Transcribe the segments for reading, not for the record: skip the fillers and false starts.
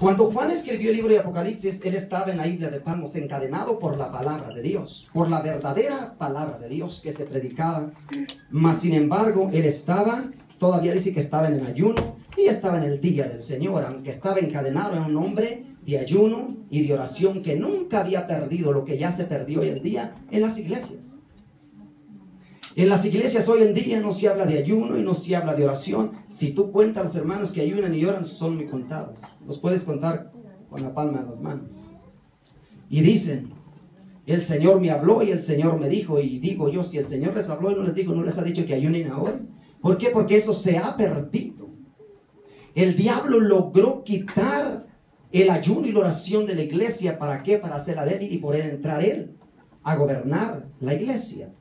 Cuando Juan escribió el libro de Apocalipsis, él estaba en la isla de Patmos encadenado por la palabra de Dios, por la verdadera palabra de Dios que se predicaba. Mas sin embargo, él estaba, todavía dice que estaba en el ayuno y estaba en el día del Señor, aunque estaba encadenado, en un hombre de ayuno y de oración que nunca había perdido lo que ya se perdió hoy en día en las iglesias. En las iglesias hoy en día no se habla de ayuno y no se habla de oración. Si tú cuentas a los hermanos que ayunan y oran, son muy contados. Los puedes contar con la palma de las manos. Y dicen, el Señor me habló y el Señor me dijo. Y digo yo, si el Señor les habló y no les dijo, no les ha dicho que ayunen ahora. ¿Por qué? Porque eso se ha perdido. El diablo logró quitar el ayuno y la oración de la iglesia. ¿Para qué? Para hacerla débil y poder entrar él a gobernar la iglesia.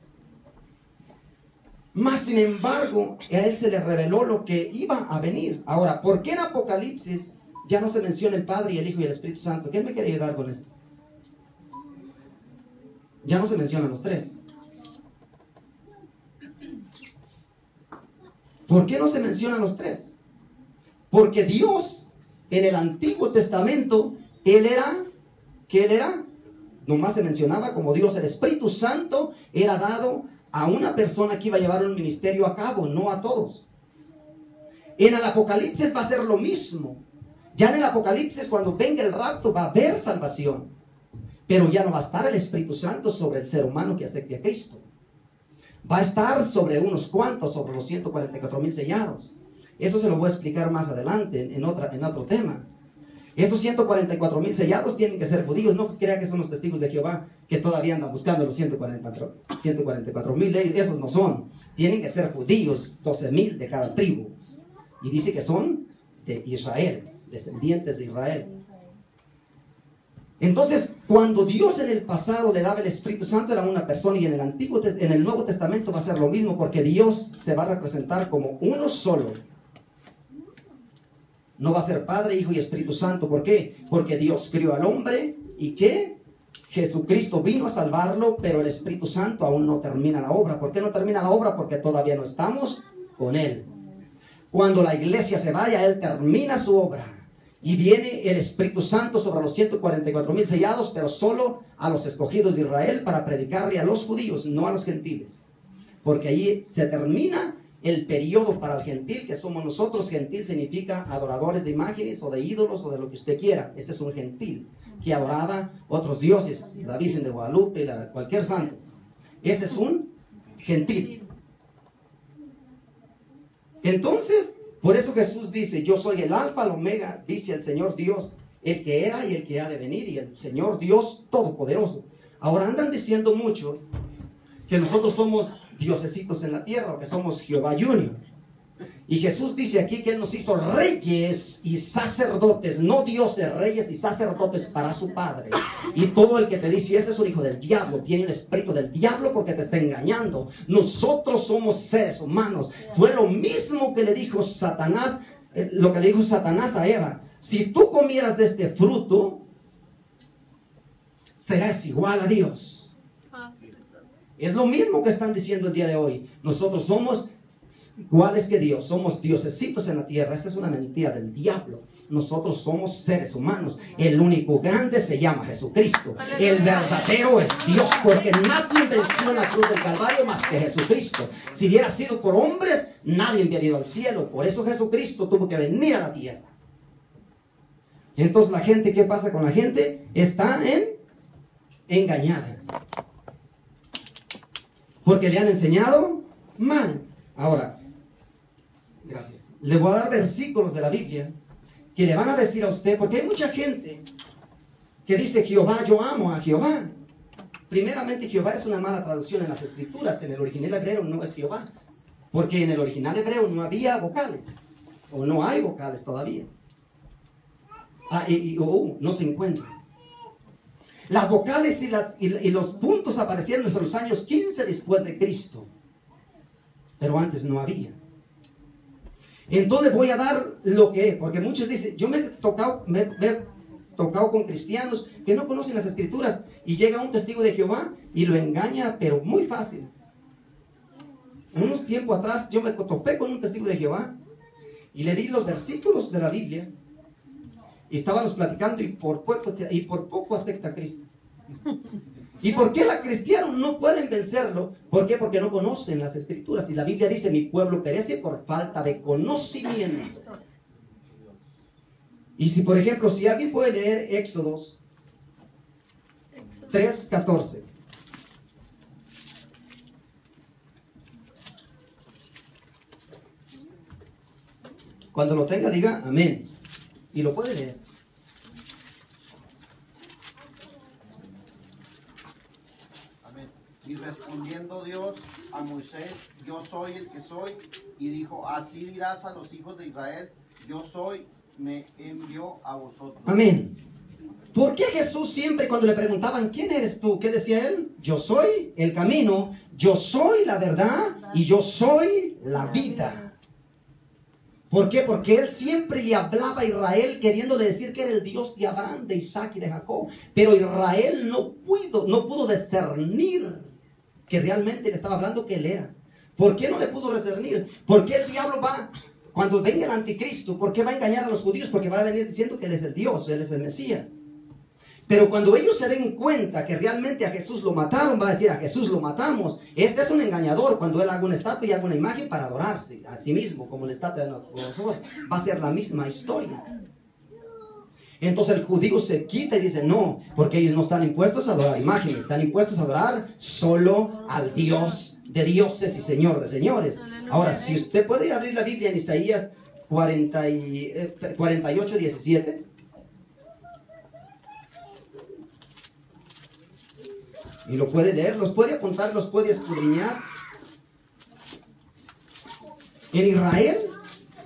Mas sin embargo, a él se le reveló lo que iba a venir. Ahora, ¿por qué en Apocalipsis ya no se menciona el Padre y el Hijo y el Espíritu Santo? ¿Quién me quiere ayudar con esto? Ya no se mencionan los tres. ¿Por qué no se mencionan los tres? Porque Dios, en el Antiguo Testamento, ¿qué él era? Nomás se mencionaba como Dios. El Espíritu Santo era dado a una persona que iba a llevar un ministerio a cabo, no a todos. En el Apocalipsis va a ser lo mismo. Ya en el Apocalipsis, cuando venga el rapto, va a haber salvación. Pero ya no va a estar el Espíritu Santo sobre el ser humano que acepte a Cristo. Va a estar sobre unos cuantos, sobre los 144,000 sellados. Eso se lo voy a explicar más adelante en otro tema. Esos 144,000 sellados tienen que ser judíos. No crea que son los testigos de Jehová que todavía andan buscando los 144,000. Esos no son. Tienen que ser judíos, 12,000 de cada tribu. Y dice que son de Israel, descendientes de Israel. Entonces, cuando Dios en el pasado le daba el Espíritu Santo, era una persona, y en el Nuevo Testamento va a ser lo mismo, porque Dios se va a representar como uno solo. No va a ser Padre, Hijo y Espíritu Santo. ¿Por qué? Porque Dios crió al hombre y que Jesucristo vino a salvarlo, pero el Espíritu Santo aún no termina la obra. ¿Por qué no termina la obra? Porque todavía no estamos con Él. Cuando la iglesia se vaya, Él termina su obra. Y viene el Espíritu Santo sobre los 144,000 sellados, pero solo a los escogidos de Israel para predicarle a los judíos, no a los gentiles. Porque ahí se termina el periodo para el gentil, que somos nosotros. Gentil significa adoradores de imágenes o de ídolos o de lo que usted quiera. Ese es un gentil que adoraba otros dioses, la Virgen de Guadalupe, cualquier santo. Ese es un gentil. Entonces, por eso Jesús dice, yo soy el alfa, el omega, dice el Señor Dios, el que era y el que ha de venir, y el Señor Dios todopoderoso. Ahora andan diciendo mucho que nosotros somos diosesitos en la tierra, o que somos Jehová Junior. Y Jesús dice aquí que Él nos hizo reyes y sacerdotes, no dioses, reyes y sacerdotes para su Padre. Y todo el que te dice, ese es un hijo del diablo, tiene el espíritu del diablo porque te está engañando. Nosotros somos seres humanos. Fue lo mismo que le dijo Satanás, lo que le dijo Satanás a Eva. Si tú comieras de este fruto, serás igual a Dios. Es lo mismo que están diciendo el día de hoy. Nosotros somos iguales que Dios, somos diosesitos en la tierra. Esa es una mentira del diablo. Nosotros somos seres humanos. El único grande se llama Jesucristo. El verdadero es Dios, porque nadie venció en la cruz del Calvario más que Jesucristo. Si hubiera sido por hombres, nadie hubiera ido al cielo. Por eso Jesucristo tuvo que venir a la tierra. Entonces la gente, ¿qué pasa con la gente? Está engañada. Porque le han enseñado mal. Ahora, gracias. Le voy a dar versículos de la Biblia que le van a decir a usted, porque hay mucha gente que dice, Jehová, yo amo a Jehová. Primeramente, Jehová es una mala traducción en las escrituras. En el original hebreo no es Jehová, porque en el original hebreo no había vocales, o no hay vocales todavía. No se encuentran. Las vocales y los puntos aparecieron en los años 15 después de Cristo. Pero antes no había. Entonces voy a dar lo que es. Porque muchos dicen, yo me he tocado con cristianos que no conocen las escrituras. Y llega un testigo de Jehová y lo engaña, pero muy fácil. En unos tiempos atrás yo me topé con un testigo de Jehová y le di los versículos de la Biblia. Y estábamos platicando y por poco acepta a Cristo. ¿Y por qué los cristianos no pueden vencerlo? ¿Por qué? Porque no conocen las escrituras. Y la Biblia dice, mi pueblo perece por falta de conocimiento. Y si, por ejemplo, si alguien puede leer Éxodos 3:14. Cuando lo tenga, diga amén. Y lo puede leer. Amén. Y respondiendo Dios a Moisés, yo soy el que soy. Y dijo, así dirás a los hijos de Israel, yo soy, me envió a vosotros. Amén. ¿Por qué Jesús siempre cuando le preguntaban, ¿quién eres tú? ¿Qué decía él? Yo soy el camino, yo soy la verdad y yo soy la vida. ¿Por qué? Porque él siempre le hablaba a Israel queriéndole decir que era el Dios de Abraham, de Isaac y de Jacob. Pero Israel no pudo discernir que realmente le estaba hablando que él era. ¿Por qué no le pudo discernir? ¿Por qué el diablo cuando venga el anticristo, por qué va a engañar a los judíos? Porque va a venir diciendo que él es el Dios, él es el Mesías. Pero cuando ellos se den cuenta que realmente a Jesús lo mataron, va a decir, a Jesús lo matamos. Este es un engañador cuando él haga una estatua y haga una imagen para adorarse a sí mismo, como la estatua de Nabucodonosor. Va a ser la misma historia. Entonces el judío se quita y dice, no, porque ellos no están impuestos a adorar imágenes, están impuestos a adorar solo al Dios de dioses y Señor de señores. Ahora, si usted puede abrir la Biblia en Isaías 48:17. Y lo puede leer, los puede apuntar, los puede escudriñar. En Israel,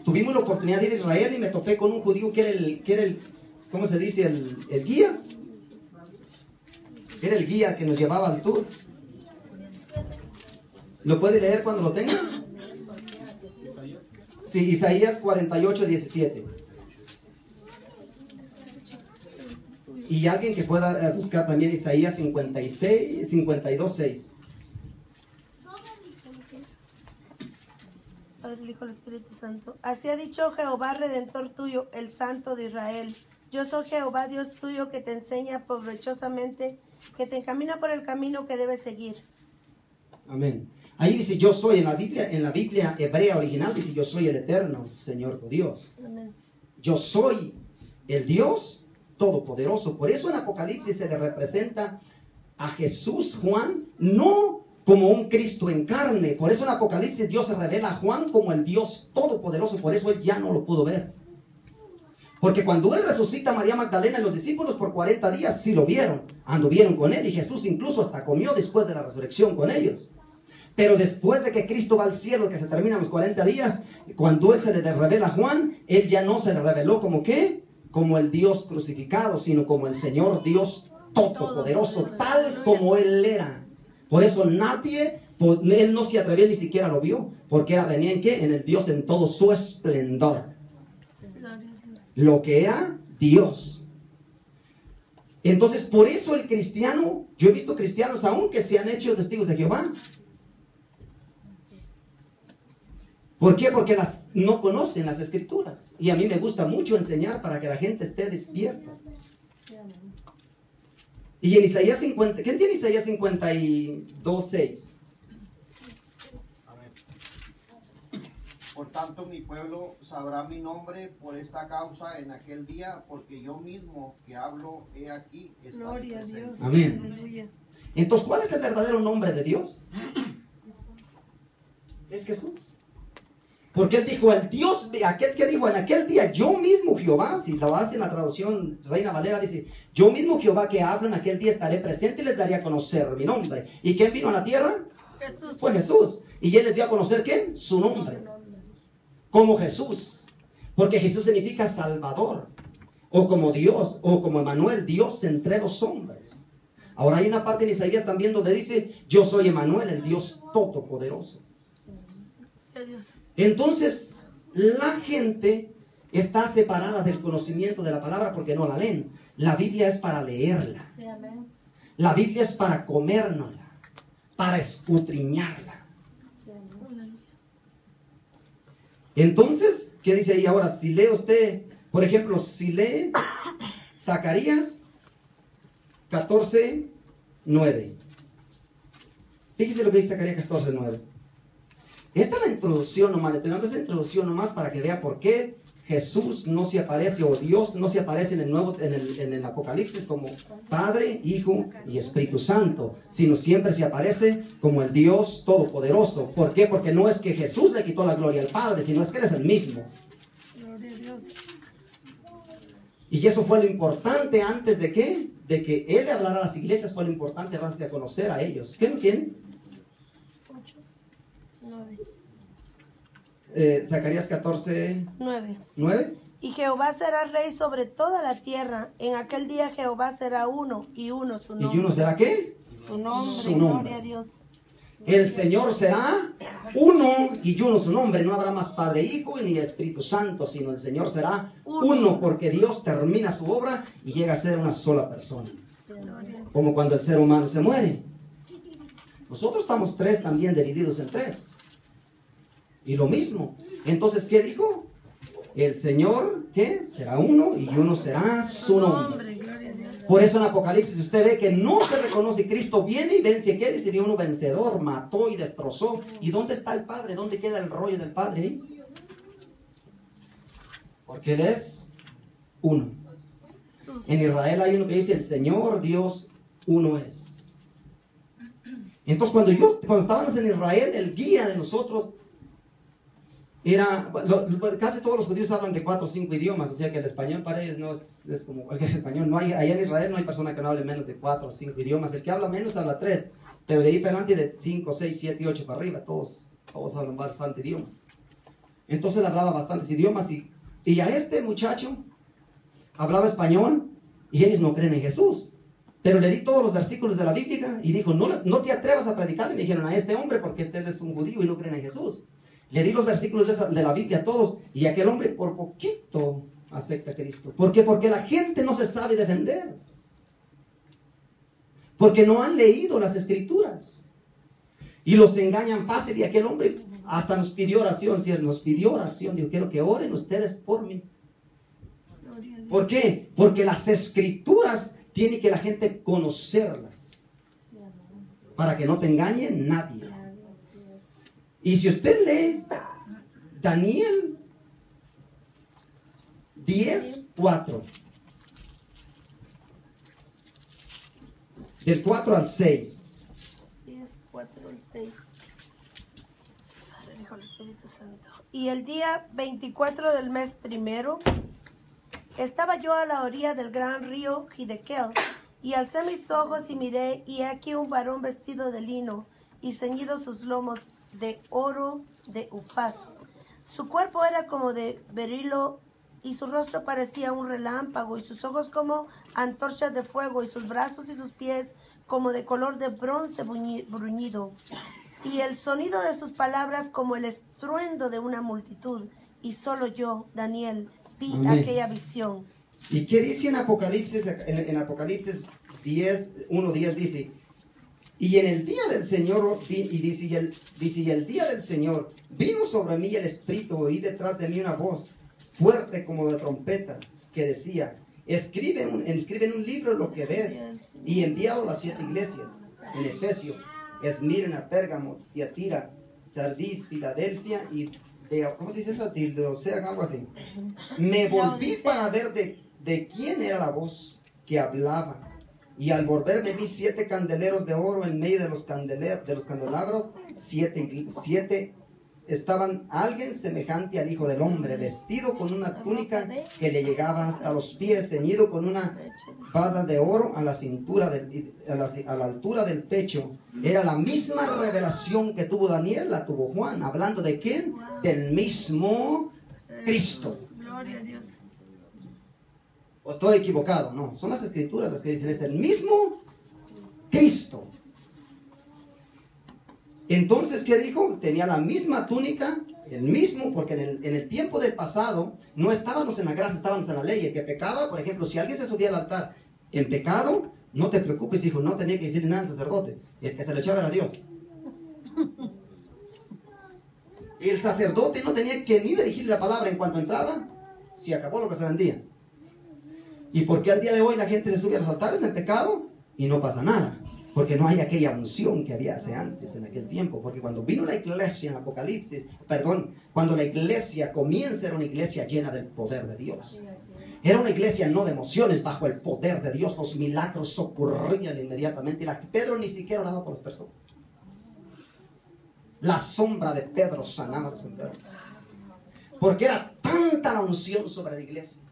tuvimos la oportunidad de ir a Israel y me topé con un judío que era el ¿cómo se dice? El guía. Era el guía que nos llevaba al tour. ¿Lo puede leer cuando lo tenga? Sí, Isaías 48:17. Y alguien que pueda buscar también Isaías 52:6. Padre, el Hijo, el Espíritu Santo. Así ha dicho Jehová, Redentor tuyo, el Santo de Israel. Yo soy Jehová, Dios tuyo, que te enseña provechosamente, que te encamina por el camino que debes seguir. Amén. Ahí dice yo soy, en la Biblia hebrea original dice yo soy el eterno Señor tu Dios. Amén. Yo soy el Dios todopoderoso. Por eso en Apocalipsis se le representa a Jesús, Juan, no como un Cristo en carne. Por eso en Apocalipsis Dios se revela a Juan como el Dios todopoderoso. Por eso él ya no lo pudo ver. Porque cuando él resucita a María Magdalena y los discípulos por 40 días sí lo vieron, anduvieron con él y Jesús incluso hasta comió después de la resurrección con ellos. Pero después de que Cristo va al cielo, que se terminan los 40 días, cuando él se le revela a Juan, él ya no se le reveló como ¿qué? Como el Dios crucificado, sino como el Señor Dios todopoderoso, tal como él era. Por eso nadie, él no se atrevió, ni siquiera lo vio, porque venía en ¿qué? En el Dios en todo su esplendor. Lo que era Dios. Entonces, por eso el cristiano, yo he visto cristianos aún que se han hecho testigos de Jehová. ¿Por qué? Porque no conocen las escrituras. Y a mí me gusta mucho enseñar para que la gente esté despierta. Y en Isaías 50, ¿quién tiene Isaías 52:6? Por tanto, mi pueblo sabrá mi nombre por esta causa en aquel día, porque yo mismo que hablo, he aquí, estaré Gloria a presente. Dios. Amén. Aleluya. Entonces, ¿cuál es el verdadero nombre de Dios? Es Jesús. Porque él dijo, el Dios, aquel que dijo en aquel día, yo mismo Jehová, si lo hace en la traducción Reina Valera, dice, yo mismo Jehová que hablo en aquel día estaré presente y les daré a conocer mi nombre. ¿Y quién vino a la tierra? Jesús. Fue Jesús. ¿Y él les dio a conocer quién? Su nombre. Como Jesús. Porque Jesús significa Salvador. O como Dios, o como Emmanuel, Dios entre los hombres. Ahora hay una parte en Isaías también donde dice, yo soy Emmanuel, el Dios todopoderoso. Adiós. Entonces, la gente está separada del conocimiento de la palabra porque no la leen. La Biblia es para leerla. La Biblia es para comérnosla, para escudriñarla. Entonces, ¿qué dice ahí ahora? Si lee usted, Por ejemplo, si lee Zacarías 14:9. Fíjese lo que dice Zacarías 14:9. Esta es la introducción nomás, le estoy dando esa introducción nomás para que vea por qué Jesús no se aparece, o Dios no se aparece en el Apocalipsis como Padre, Hijo y Espíritu Santo, sino siempre se aparece como el Dios Todopoderoso. ¿Por qué? Porque no es que Jesús le quitó la gloria al Padre, sino es que Él es el mismo. Gloria a Dios. Y eso fue lo importante antes de que Él le hablara a las iglesias, fue lo importante antes de conocer a ellos. ¿Qué no tienen? 8, 9. Zacarías 14:9. Y Jehová será rey sobre toda la tierra. En aquel día Jehová será uno, y uno su nombre. ¿Y uno será qué? Su nombre, Su nombre. gloria a Dios. El Señor será uno y uno su nombre. No habrá más Padre, Hijo ni Espíritu Santo, sino el Señor será uno, porque Dios termina su obra y llega a ser una sola persona. Como cuando el ser humano se muere. Nosotros estamos tres también divididos en tres. Y lo mismo. Entonces, ¿qué dijo? El Señor, ¿qué? Será uno y uno será su nombre. Por eso en Apocalipsis usted ve que no se reconoce. Cristo viene y vence. ¿Qué dice? Uno vencedor, mató y destrozó. ¿Y dónde está el Padre? ¿Dónde queda el rollo del Padre? Porque Él es uno. En Israel hay uno que dice: el Señor Dios uno es. Entonces cuando estábamos en Israel, el guía de nosotros era, casi todos los judíos hablan de 4 o 5 idiomas, o sea que el español para ellos no es como cualquier español. No hay, allá en Israel no hay persona que no hable menos de 4 o 5 idiomas. El que habla menos habla 3, pero de ahí para adelante de 5, 6, 7 y 8 para arriba, todos hablan bastante idiomas. Entonces él hablaba bastantes idiomas y a este muchacho hablaba español y ellos no creen en Jesús. Pero le di todos los versículos de la Biblia y dijo: no te atrevas a predicarle, me dijeron, a este hombre, porque él es un judío y no cree en Jesús. Le di los versículos de la Biblia a todos y aquel hombre por poquito acepta a Cristo. ¿Por qué? Porque la gente no se sabe defender. Porque no han leído las Escrituras. Y los engañan fácil, y aquel hombre hasta nos pidió oración. Si él nos pidió oración, dijo: quiero que oren ustedes por mí. ¿Por qué? Porque las Escrituras tiene que la gente conocerlas, para que no te engañe nadie. Y si usted lee Daniel 10:4, del 4 al 6. 10, 4 y 6. Padre, Hijo, el Espíritu Santo. Y el día 24 del mes primero, estaba yo a la orilla del gran río Hiddekel, y alcé mis ojos y miré, y aquí un varón vestido de lino, y ceñido sus lomos de oro de Ufaz. Su cuerpo era como de berilo, y su rostro parecía un relámpago, y sus ojos como antorchas de fuego, y sus brazos y sus pies como de color de bronce bruñido. Y el sonido de sus palabras como el estruendo de una multitud. Y solo yo, Daniel, vi Amén. aquella visión. ¿Y qué dice en Apocalipsis? En Apocalipsis 1:10 dice: y en el día del Señor, y el día del Señor vino sobre mí el Espíritu, oí detrás de mí una voz fuerte como de trompeta, que decía: escribe en un libro lo que ves, y envíalo a las 7 iglesias, en Efesio, Esmirna, Pérgamo, Tiatira, Sardis, Filadelfia y ¿cómo se dice eso? Laodicea, algo así. Me volví para ver de quién era la voz que hablaba. Y al volverme vi 7 candeleros de oro en medio de los candelabros. 7 estaban alguien semejante al Hijo del Hombre, vestido con una túnica que le llegaba hasta los pies, ceñido con una banda de oro a la cintura, a la altura del pecho. Era la misma revelación que tuvo Daniel, la tuvo Juan. ¿Hablando de quién? Del mismo Cristo. Gloria a Dios. ¿O estoy equivocado? No, son las Escrituras las que dicen: es el mismo Cristo. Entonces, ¿qué dijo? Tenía la misma túnica, el mismo, porque en el tiempo del pasado no estábamos en la gracia, estábamos en la ley. El que pecaba, por ejemplo, si alguien se subía al altar en pecado, no te preocupes, hijo, no tenía que decirle nada al sacerdote. El que se lo echaba era Dios. El sacerdote no tenía que ni dirigirle la palabra en cuanto entraba. Se acabó lo que se vendía. ¿Y por qué al día de hoy la gente se sube a los altares en pecado y no pasa nada? Porque no hay aquella unción que había hace antes, en aquel tiempo. Porque cuando vino la iglesia en Apocalipsis, cuando la iglesia comienza, era una iglesia llena del poder de Dios. Era una iglesia no de emociones, bajo el poder de Dios. Los milagros ocurrían inmediatamente. Y Pedro ni siquiera oraba por las personas. La sombra de Pedro sanaba a los enfermos. Porque era tanta la unción sobre la iglesia.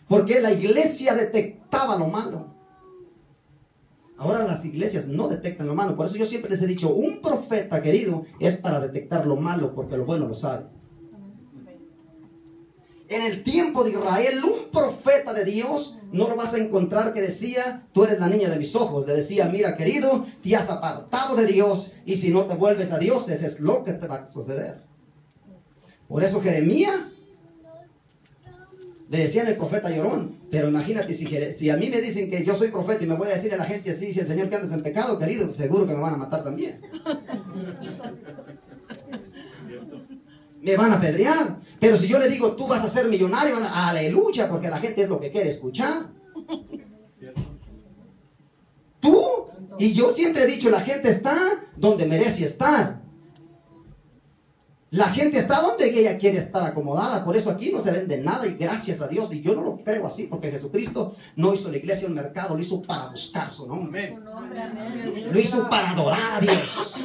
Porque la iglesia detectaba lo malo. Ahora las iglesias no detectan lo malo. Por eso yo siempre les he dicho, un profeta, querido, es para detectar lo malo, porque lo bueno lo sabe. En el tiempo de Israel, un profeta de Dios no lo vas a encontrar que decía, tú eres la niña de mis ojos. Le decía, mira, querido, te has apartado de Dios, y si no te vuelves a Dios, eso es lo que te va a suceder. Por eso Jeremías le decían el profeta llorón. Pero imagínate, si a mí me dicen que yo soy profeta y me voy a decir a la gente así, si el Señor que andas en pecado, querido, seguro que me van a matar también. Me van a apedrear. Pero si yo le digo, tú vas a ser millonario, van a, aleluya, porque la gente es lo que quiere escuchar. Tú y yo siempre he dicho, la gente está donde merece estar. La gente está donde ella quiere estar acomodada. Por eso aquí no se vende nada, y gracias a Dios. Y yo no lo creo así, porque Jesucristo no hizo la iglesia un mercado, lo hizo para buscar su nombre. Lo hizo para adorar a Dios.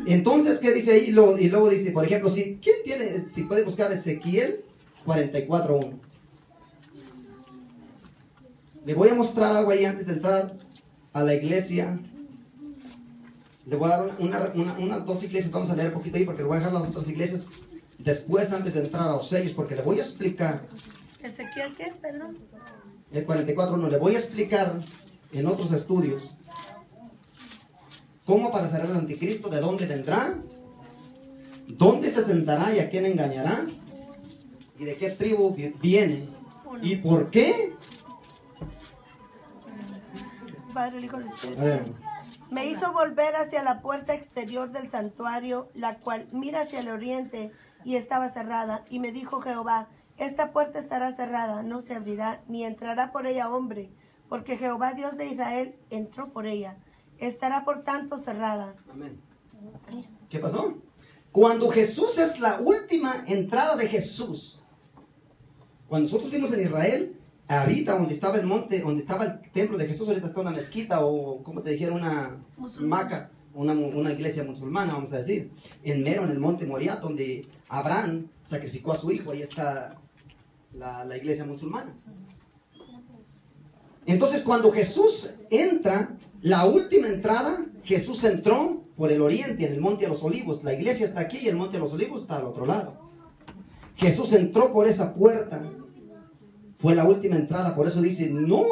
Entonces, ¿qué dice ahí? Y luego dice, por ejemplo, si puede buscar Ezequiel 44:1. Le voy a mostrar algo ahí antes de entrar a la iglesia. Le voy a dar unas dos iglesias, vamos a leer un poquito ahí, porque le voy a dejar las otras iglesias después, antes de entrar a los sellos, porque le voy a explicar. ¿Ezequiel qué? Perdón. El 44:1, le voy a explicar en otros estudios cómo aparecerá el anticristo, de dónde vendrá, dónde se sentará y a quién engañará, y de qué tribu viene, y por qué. Padre, el Hijo, el Espíritu. A ver. Me hizo volver hacia la puerta exterior del santuario, la cual mira hacia el oriente, y estaba cerrada. Y me dijo Jehová, esta puerta estará cerrada, no se abrirá, ni entrará por ella hombre, porque Jehová Dios de Israel entró por ella. Estará por tanto cerrada. Amén. ¿Qué pasó? Cuando Jesús es la última entrada de Jesús. Cuando nosotros vimos en Israel, ahorita donde estaba el monte, donde estaba el templo de Jesús, ahorita está una mezquita, o como te dijera, una maca, una iglesia musulmana, vamos a decir. En el monte Moriah, donde Abraham sacrificó a su hijo, ahí está la iglesia musulmana. Entonces, cuando Jesús entra, la última entrada, Jesús entró por el oriente, en el monte de los olivos. La iglesia está aquí y el monte de los olivos está al otro lado. Jesús entró por esa puerta. Fue la última entrada, por eso dice, no,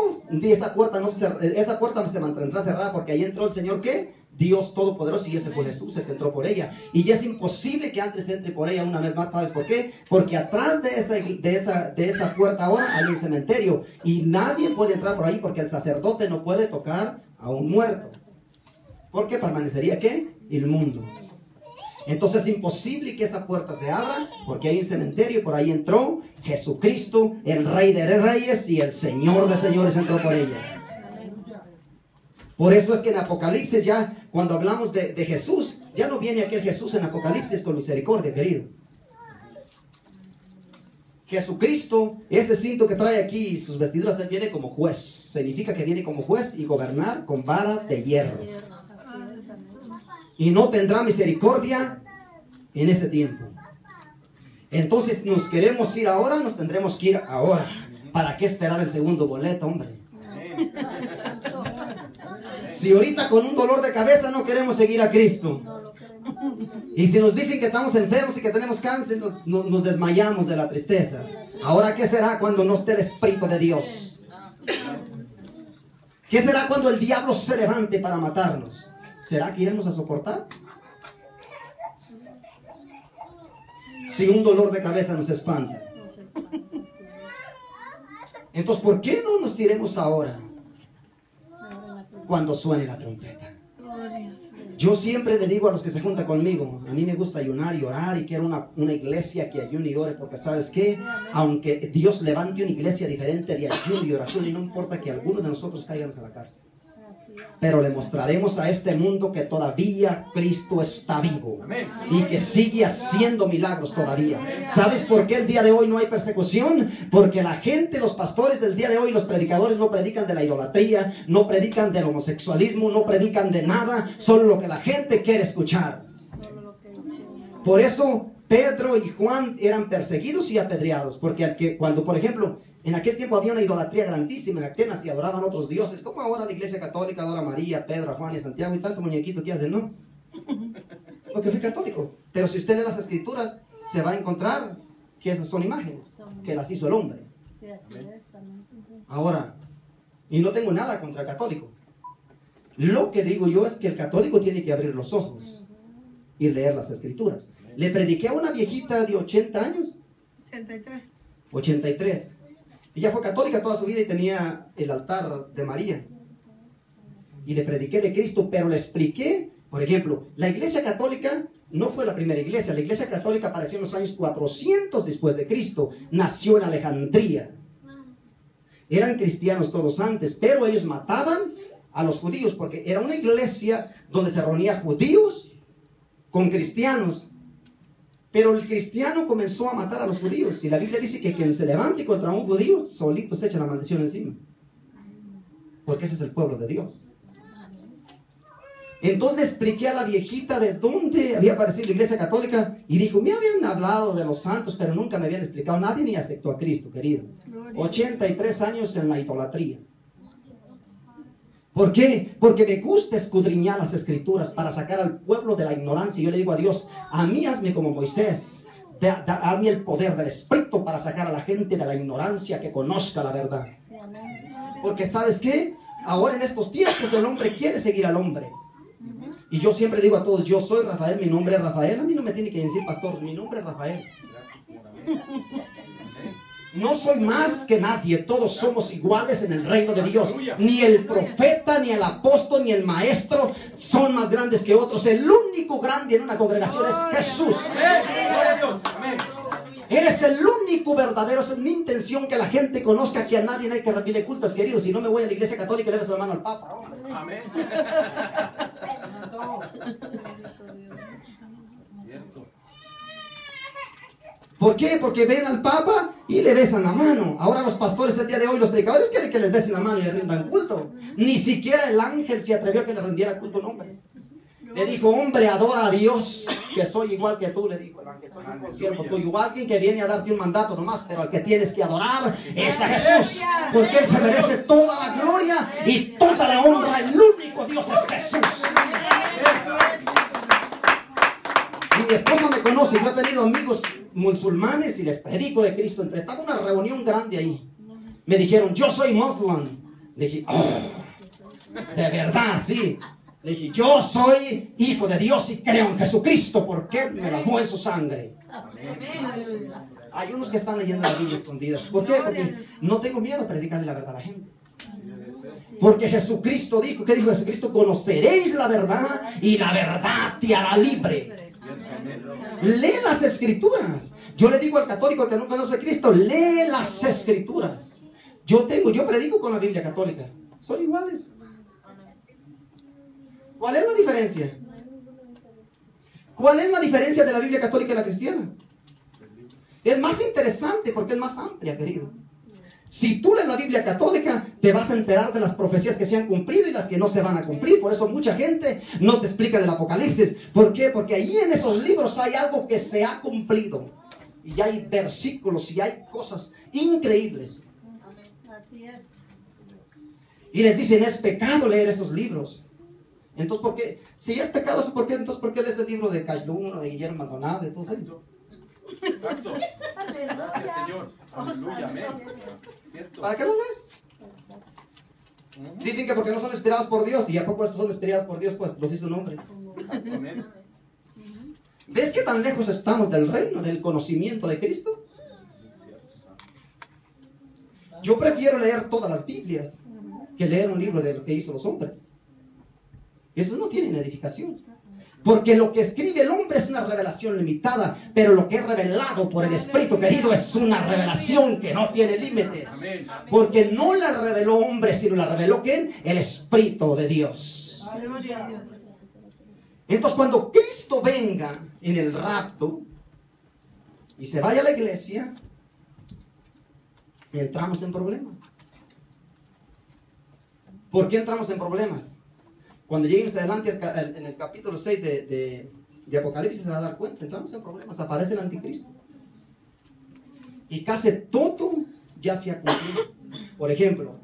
esa puerta no se mantendrá cerrada, porque ahí entró el Señor, ¿qué? Dios Todopoderoso, y ese fue Jesús el que entró por ella. Y ya es imposible que antes entre por ella una vez más. ¿Sabes por qué? Porque atrás de esa puerta ahora hay un cementerio, y nadie puede entrar por ahí, porque el sacerdote no puede tocar a un muerto, porque permanecería, ¿qué? Inmundo. Entonces es imposible que esa puerta se abra, porque hay un cementerio, y por ahí entró Jesucristo, el Rey de Reyes y el Señor de Señores, entró por ella. Por eso es que en Apocalipsis, ya cuando hablamos de Jesús, ya no viene aquel Jesús en Apocalipsis con misericordia, querido. Jesucristo, ese cinto que trae aquí y sus vestiduras, él viene como juez. Significa que viene como juez y gobernar con vara de hierro. Y no tendrá misericordia en ese tiempo. Entonces, ¿nos queremos ir ahora? Nos tendremos que ir ahora. ¿Para qué esperar el segundo boleto, hombre? Si ahorita con un dolor de cabeza no queremos seguir a Cristo, y si nos dicen que estamos enfermos y que tenemos cáncer, nos desmayamos de la tristeza. Ahora, ¿qué será cuando no esté el Espíritu de Dios? ¿Qué será cuando el diablo se levante para matarnos? ¿Será que iremos a soportar? Si un dolor de cabeza nos espanta. Entonces, ¿por qué no nos iremos ahora? Cuando suene la trompeta. Yo siempre le digo a los que se juntan conmigo, a mí me gusta ayunar y orar y quiero una iglesia que ayune y ore, porque ¿sabes qué? Aunque Dios levante una iglesia diferente de ayuno y oración, y no importa que algunos de nosotros caigamos a la cárcel, pero le mostraremos a este mundo que todavía Cristo está vivo y que sigue haciendo milagros todavía. ¿Sabes por qué el día de hoy no hay persecución? Porque la gente, los pastores del día de hoy, los predicadores no predican de la idolatría, no predican del homosexualismo, no predican de nada, solo lo que la gente quiere escuchar. Por eso Pedro y Juan eran perseguidos y apedreados, porque cuando, por ejemplo, en aquel tiempo había una idolatría grandísima en Atenas y adoraban otros dioses, como ahora la iglesia católica adora a María, Pedro, a Juan y a Santiago y tanto muñequito que hacen, ¿no? Porque fui católico. Pero si usted lee las escrituras, se va a encontrar que esas son imágenes, que las hizo el hombre. Ahora, y no tengo nada contra el católico. Lo que digo yo es que el católico tiene que abrir los ojos y leer las escrituras. Le prediqué a una viejita de 80 años. 83. Ella fue católica toda su vida y tenía el altar de María. Y le prediqué de Cristo, pero le expliqué, por ejemplo, la iglesia católica no fue la primera iglesia. La iglesia católica apareció en los años 400 después de Cristo. Nació en Alejandría. Eran cristianos todos antes, pero ellos mataban a los judíos porque era una iglesia donde se reunían judíos con cristianos. Pero el cristiano comenzó a matar a los judíos. Y la Biblia dice que quien se levante contra un judío, solito se echa la maldición encima. Porque ese es el pueblo de Dios. Entonces le expliqué a la viejita de dónde había aparecido la iglesia católica. Y dijo, me habían hablado de los santos, pero nunca me habían explicado. Nadie ni aceptó a Cristo, querido. 83 años en la idolatría. ¿Por qué? Porque me gusta escudriñar las escrituras para sacar al pueblo de la ignorancia. Yo le digo a Dios, a mí hazme como Moisés, dame el poder del Espíritu para sacar a la gente de la ignorancia que conozca la verdad. Porque ¿sabes qué? Ahora en estos tiempos el hombre quiere seguir al hombre. Y yo siempre digo a todos, yo soy Rafael, mi nombre es Rafael. A mí no me tiene que decir pastor, mi nombre es Rafael. No soy más que nadie, todos somos iguales en el reino de Dios. Ni el profeta, ni el apóstol, ni el maestro son más grandes que otros. El único grande en una congregación es Jesús. Él es el único verdadero. Esa es mi intención, que la gente conozca que a nadie hay que rendirle cultos, queridos. Si no, me voy a la iglesia católica y le beso la mano al Papa. Amén. ¿Por qué? Porque ven al Papa y le besan la mano. Ahora los pastores el día de hoy, los predicadores quieren que les besen la mano y le rindan culto. Ni siquiera el ángel se atrevió a que le rindiera culto a un hombre. Le dijo, hombre, adora a Dios, que soy igual que tú, le dijo el ángel. Soy un consiervo tuyo, igual alguien que viene a darte un mandato nomás, pero al que tienes que adorar es a Jesús. Porque Él se merece toda la gloria y toda la honra. El único Dios es Jesús. Mi esposa me conoce, yo he tenido amigos musulmanes y les predico de Cristo. Estaba una reunión grande ahí. Me dijeron, yo soy musulmán. Le dije, oh, de verdad, sí. Le dije, yo soy hijo de Dios y creo en Jesucristo porque Él me lavó en su sangre. Hay unos que están leyendo la Biblia escondidas. ¿Por qué? Porque no tengo miedo a predicarle la verdad a la gente. Porque Jesucristo dijo, ¿qué dijo Jesucristo? Conoceréis la verdad y la verdad te hará libre. Lee las escrituras. Yo le digo al católico que no conoce a Cristo, lee las escrituras. Yo predico con la Biblia católica. Son iguales. ¿Cuál es la diferencia? ¿Cuál es la diferencia de la Biblia católica y la cristiana? Es más interesante porque es más amplia, querido. Si tú lees la Biblia católica, te vas a enterar de las profecías que se han cumplido y las que no se van a cumplir. Por eso mucha gente no te explica del Apocalipsis. ¿Por qué? Porque ahí en esos libros hay algo que se ha cumplido. Y hay versículos y hay cosas increíbles. Y les dicen, es pecado leer esos libros. Entonces, ¿por qué? Si es pecado, entonces ¿por qué lees el libro de Cash Luna, de Guillermo Maldonado, de todos ellos? Exacto. Gracias, Señor. Aleluya, amén. ¿Cierto? ¿Para qué lo lees? Dicen que porque no son inspirados por Dios. Y a poco son inspirados por Dios, pues los hizo un hombre. Amén. ¿Ves qué tan lejos estamos del reino, del conocimiento de Cristo? Yo prefiero leer todas las Biblias que leer un libro de lo que hizo los hombres. Eso no tiene edificación. Porque lo que escribe el hombre es una revelación limitada, pero lo que es revelado por el Espíritu, querido, es una revelación que no tiene límites. Porque no la reveló hombre, sino la reveló ¿quién? El Espíritu de Dios. Entonces, cuando Cristo venga en el rapto y se vaya a la iglesia, entramos en problemas. ¿Por qué entramos en problemas? Cuando lleguemos adelante en el capítulo 6 de Apocalipsis se va a dar cuenta, entramos en problemas, aparece el anticristo. Y casi todo ya se ha cumplido. Por ejemplo,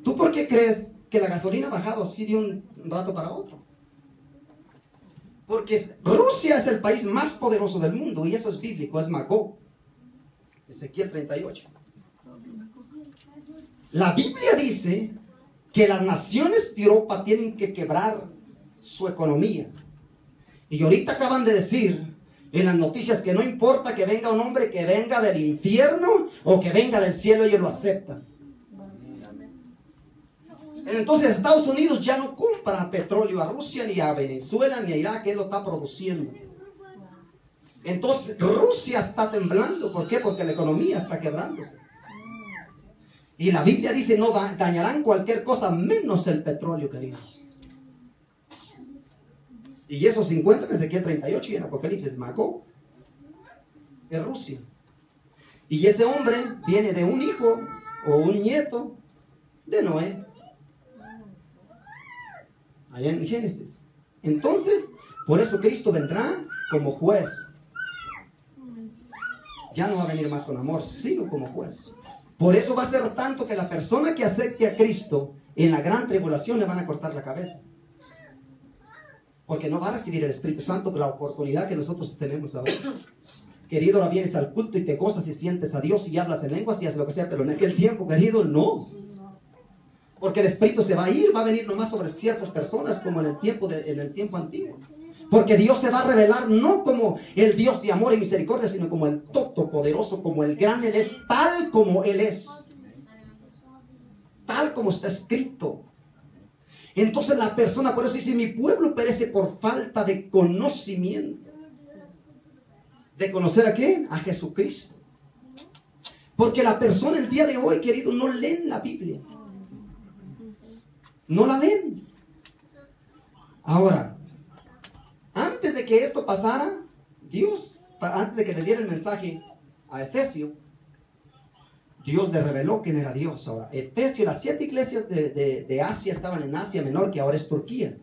¿tú por qué crees que la gasolina ha bajado así de un rato para otro? Porque Rusia es el país más poderoso del mundo, y eso es bíblico, es Magog. Ezequiel 38. La Biblia dice que las naciones de Europa tienen que quebrar su economía. Y ahorita acaban de decir en las noticias que no importa que venga un hombre que venga del infierno o que venga del cielo, ellos lo aceptan. Entonces Estados Unidos ya no compra petróleo a Rusia, ni a Venezuela, ni a Irak, que él lo está produciendo. Entonces Rusia está temblando. ¿Por qué? Porque la economía está quebrándose. Y la Biblia dice, no dañarán cualquier cosa menos el petróleo, querido. Y eso se encuentra en Ezequiel 38 y en Apocalipsis. Magog de Rusia. Y ese hombre viene de un hijo o un nieto de Noé. Allá en Génesis. Entonces, por eso Cristo vendrá como juez. Ya no va a venir más con amor, sino como juez. Por eso va a ser tanto que la persona que acepte a Cristo en la gran tribulación le van a cortar la cabeza. Porque no va a recibir el Espíritu Santo, la oportunidad que nosotros tenemos ahora. Querido, ahora vienes al culto y te gozas y sientes a Dios y hablas en lenguas y haces lo que sea, pero en aquel tiempo, querido, no. Porque el Espíritu se va a ir, va a venir nomás sobre ciertas personas como en el tiempo antiguo. Porque Dios se va a revelar no como el Dios de amor y misericordia, sino como el Todopoderoso, como el gran Él es, tal como Él es. Tal como está escrito. Entonces la persona, por eso dice, mi pueblo perece por falta de conocimiento. ¿De conocer a quién? A Jesucristo. Porque la persona el día de hoy, querido, no leen la Biblia. No la leen. Ahora, antes de que esto pasara, Dios, antes de que le diera el mensaje a Efesio, Dios le reveló quién era Dios. Ahora, Efesio, las 7 iglesias de Asia estaban en Asia Menor, que ahora es Turquía.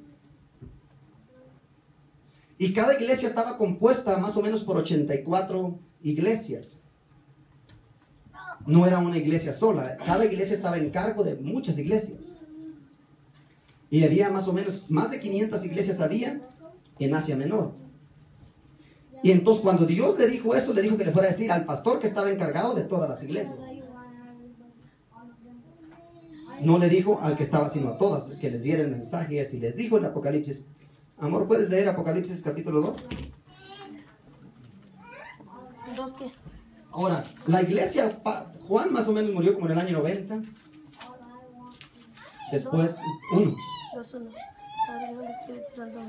Y cada iglesia estaba compuesta más o menos por 84 iglesias. No era una iglesia sola. Cada iglesia estaba en cargo de muchas iglesias. Y había más o menos, más de 500 iglesias había en Asia Menor. Y entonces cuando Dios le dijo eso, le dijo que le fuera a decir al pastor que estaba encargado de todas las iglesias. No le dijo al que estaba, sino a todas, que les diera el mensaje ese. Y les dijo en Apocalipsis. Amor, ¿puedes leer Apocalipsis capítulo 2? ¿Dos qué? Ahora, la iglesia, Juan más o menos murió como en el año 90. Después, 1. 2:1. Padre, Hijo y Espíritu Santo.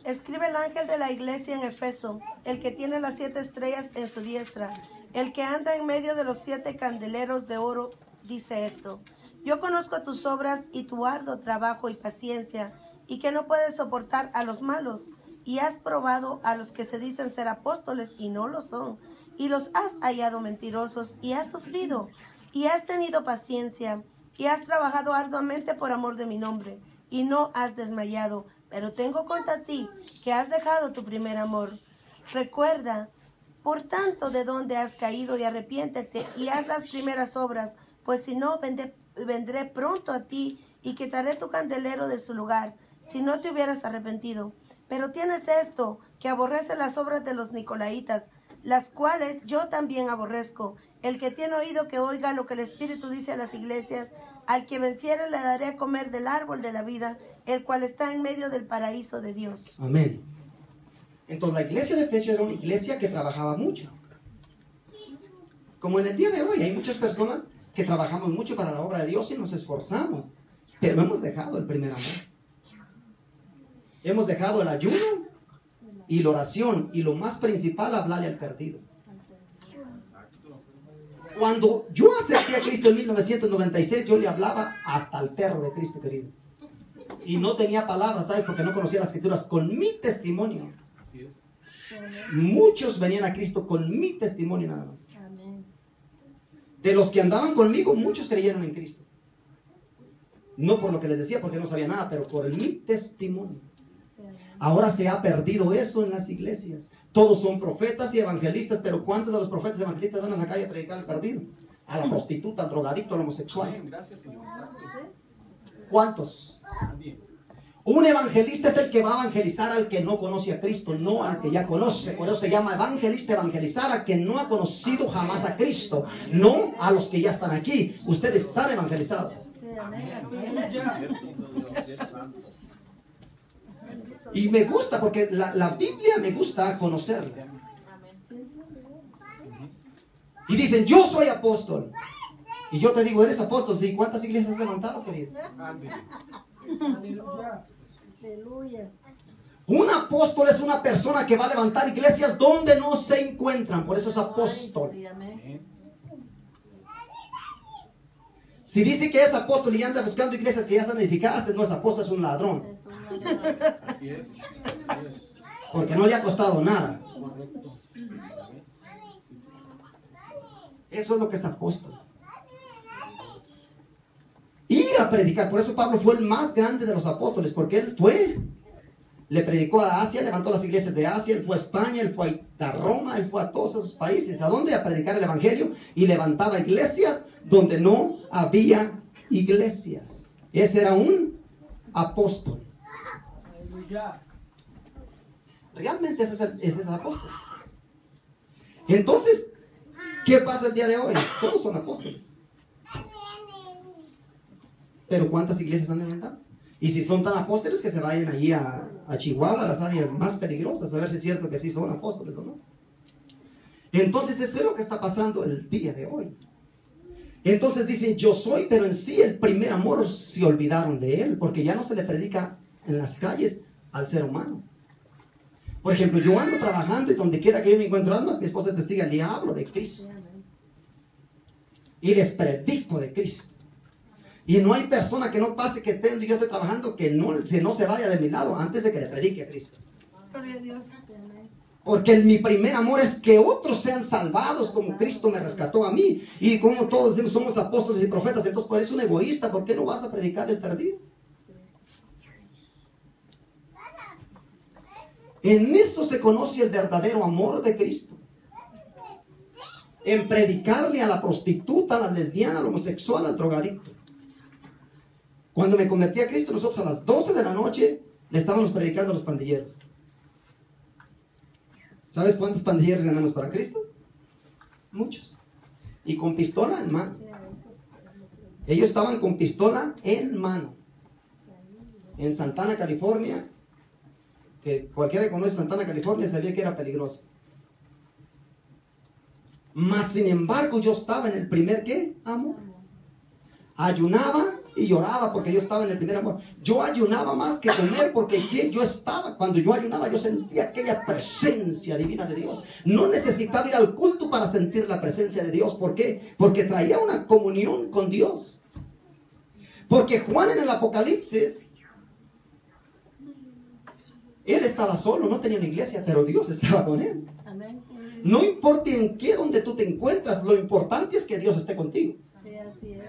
Escribe el ángel de la iglesia en Efeso, el que tiene las 7 estrellas en su diestra, el que anda en medio de los 7 candeleros de oro, dice esto: yo conozco tus obras y tu arduo trabajo y paciencia, y que no puedes soportar a los malos, y has probado a los que se dicen ser apóstoles y no lo son, y los has hallado mentirosos, y has sufrido, y has tenido paciencia, y has trabajado arduamente por amor de mi nombre, y no has desmayado. Pero tengo contra ti que has dejado tu primer amor. Recuerda, por tanto, de dónde has caído, y arrepiéntete, y haz las primeras obras, pues si no, vendré pronto a ti, y quitaré tu candelero de su lugar, si no te hubieras arrepentido. Pero tienes esto, que aborrece las obras de los nicolaitas, las cuales yo también aborrezco. El que tiene oído que oiga lo que el Espíritu dice a las iglesias. Al que venciere le daré a comer del árbol de la vida, el cual está en medio del paraíso de Dios. Amén. Entonces la iglesia de Efesios era una iglesia que trabajaba mucho. Como en el día de hoy hay muchas personas que trabajamos mucho para la obra de Dios y nos esforzamos, pero hemos dejado el primer amor. Hemos dejado el ayuno y la oración. Y lo más principal, hablarle al perdido. Cuando yo acepté a Cristo en 1996, yo le hablaba hasta al perro de Cristo, querido. Y no tenía palabras, ¿sabes? Porque no conocía las escrituras. Con mi testimonio. Así es. Muchos venían a Cristo con mi testimonio nada más. De los que andaban conmigo, muchos creyeron en Cristo. No por lo que les decía, porque no sabía nada, pero por mi testimonio. Ahora se ha perdido eso en las iglesias. Todos son profetas y evangelistas, pero ¿cuántos de los profetas y evangelistas van a la calle a predicar al perdido? A la prostituta, al drogadicto, al homosexual. Bien, gracias, Señor. Exacto. ¿Cuántos? Bien. Un evangelista es el que va a evangelizar al que no conoce a Cristo, no al que ya conoce. Por eso se llama evangelista, evangelizar a quien no ha conocido jamás a Cristo, no a los que ya están aquí. Ustedes están evangelizados. Y me gusta porque la Biblia me gusta conocerla. Y dicen, yo soy apóstol. Y yo te digo, eres apóstol. Sí, ¿cuántas iglesias has levantado, querido? Un apóstol es una persona que va a levantar iglesias donde no se encuentran. Por eso es apóstol. Si dice que es apóstol y anda buscando iglesias que ya están edificadas, no es apóstol, es un ladrón. Así es. Porque no le ha costado nada. Correcto. Eso es lo que es apóstol. Ir a predicar. Por eso Pablo fue el más grande de los apóstoles. Porque él fue. Le predicó a Asia, levantó las iglesias de Asia. Él fue a España, él fue a Roma, él fue a todos esos países. ¿A dónde? A predicar el evangelio. Y levantaba iglesias donde no había iglesias. Ese era un apóstol. Realmente ese es el apóstol. Entonces, ¿qué pasa el día de hoy? Todos son apóstoles. Pero ¿cuántas iglesias han levantado? Y si son tan apóstoles, que se vayan allí a Chihuahua, a las áreas más peligrosas, a ver si es cierto que sí son apóstoles o no. Entonces eso es lo que está pasando el día de hoy. Entonces dicen, yo soy, pero en sí el primer amor se olvidaron de él, porque ya no se le predica en las calles al ser humano. Por ejemplo, yo ando trabajando y donde quiera que yo me encuentro almas, mi esposa es testiga, le hablo de Cristo. Y les predico de Cristo. Y no hay persona que no pase que estén y yo estoy trabajando que no se vaya de mi lado antes de que le predique a Cristo. Gloria a Dios. Porque mi primer amor es que otros sean salvados como Cristo me rescató a mí. Y como todos somos apóstoles y profetas, entonces pues eres un egoísta. ¿Por qué no vas a predicar el perdido? En eso se conoce el verdadero amor de Cristo. En predicarle a la prostituta, a la lesbiana, al homosexual, al drogadicto. Cuando me convertí a Cristo, nosotros a las 12 de la noche le estábamos predicando a los pandilleros. ¿Sabes cuántos pandilleros ganamos para Cristo? Muchos. Y con pistola en mano. Ellos estaban con pistola en mano. En Santana, California, que cualquiera que conoce Santana, California, sabía que era peligroso. Mas sin embargo yo estaba en el primer ¿qué? Amor. Ayunaba y lloraba porque yo estaba en el primer amor. Yo ayunaba más que comer porque yo estaba, cuando yo ayunaba yo sentía aquella presencia divina de Dios. No necesitaba ir al culto para sentir la presencia de Dios. ¿Por qué? Porque traía una comunión con Dios. Porque Juan en el Apocalipsis, él estaba solo, no tenía una iglesia, pero Dios estaba con él. No importa en qué, donde tú te encuentras, lo importante es que Dios esté contigo. Sí, así es.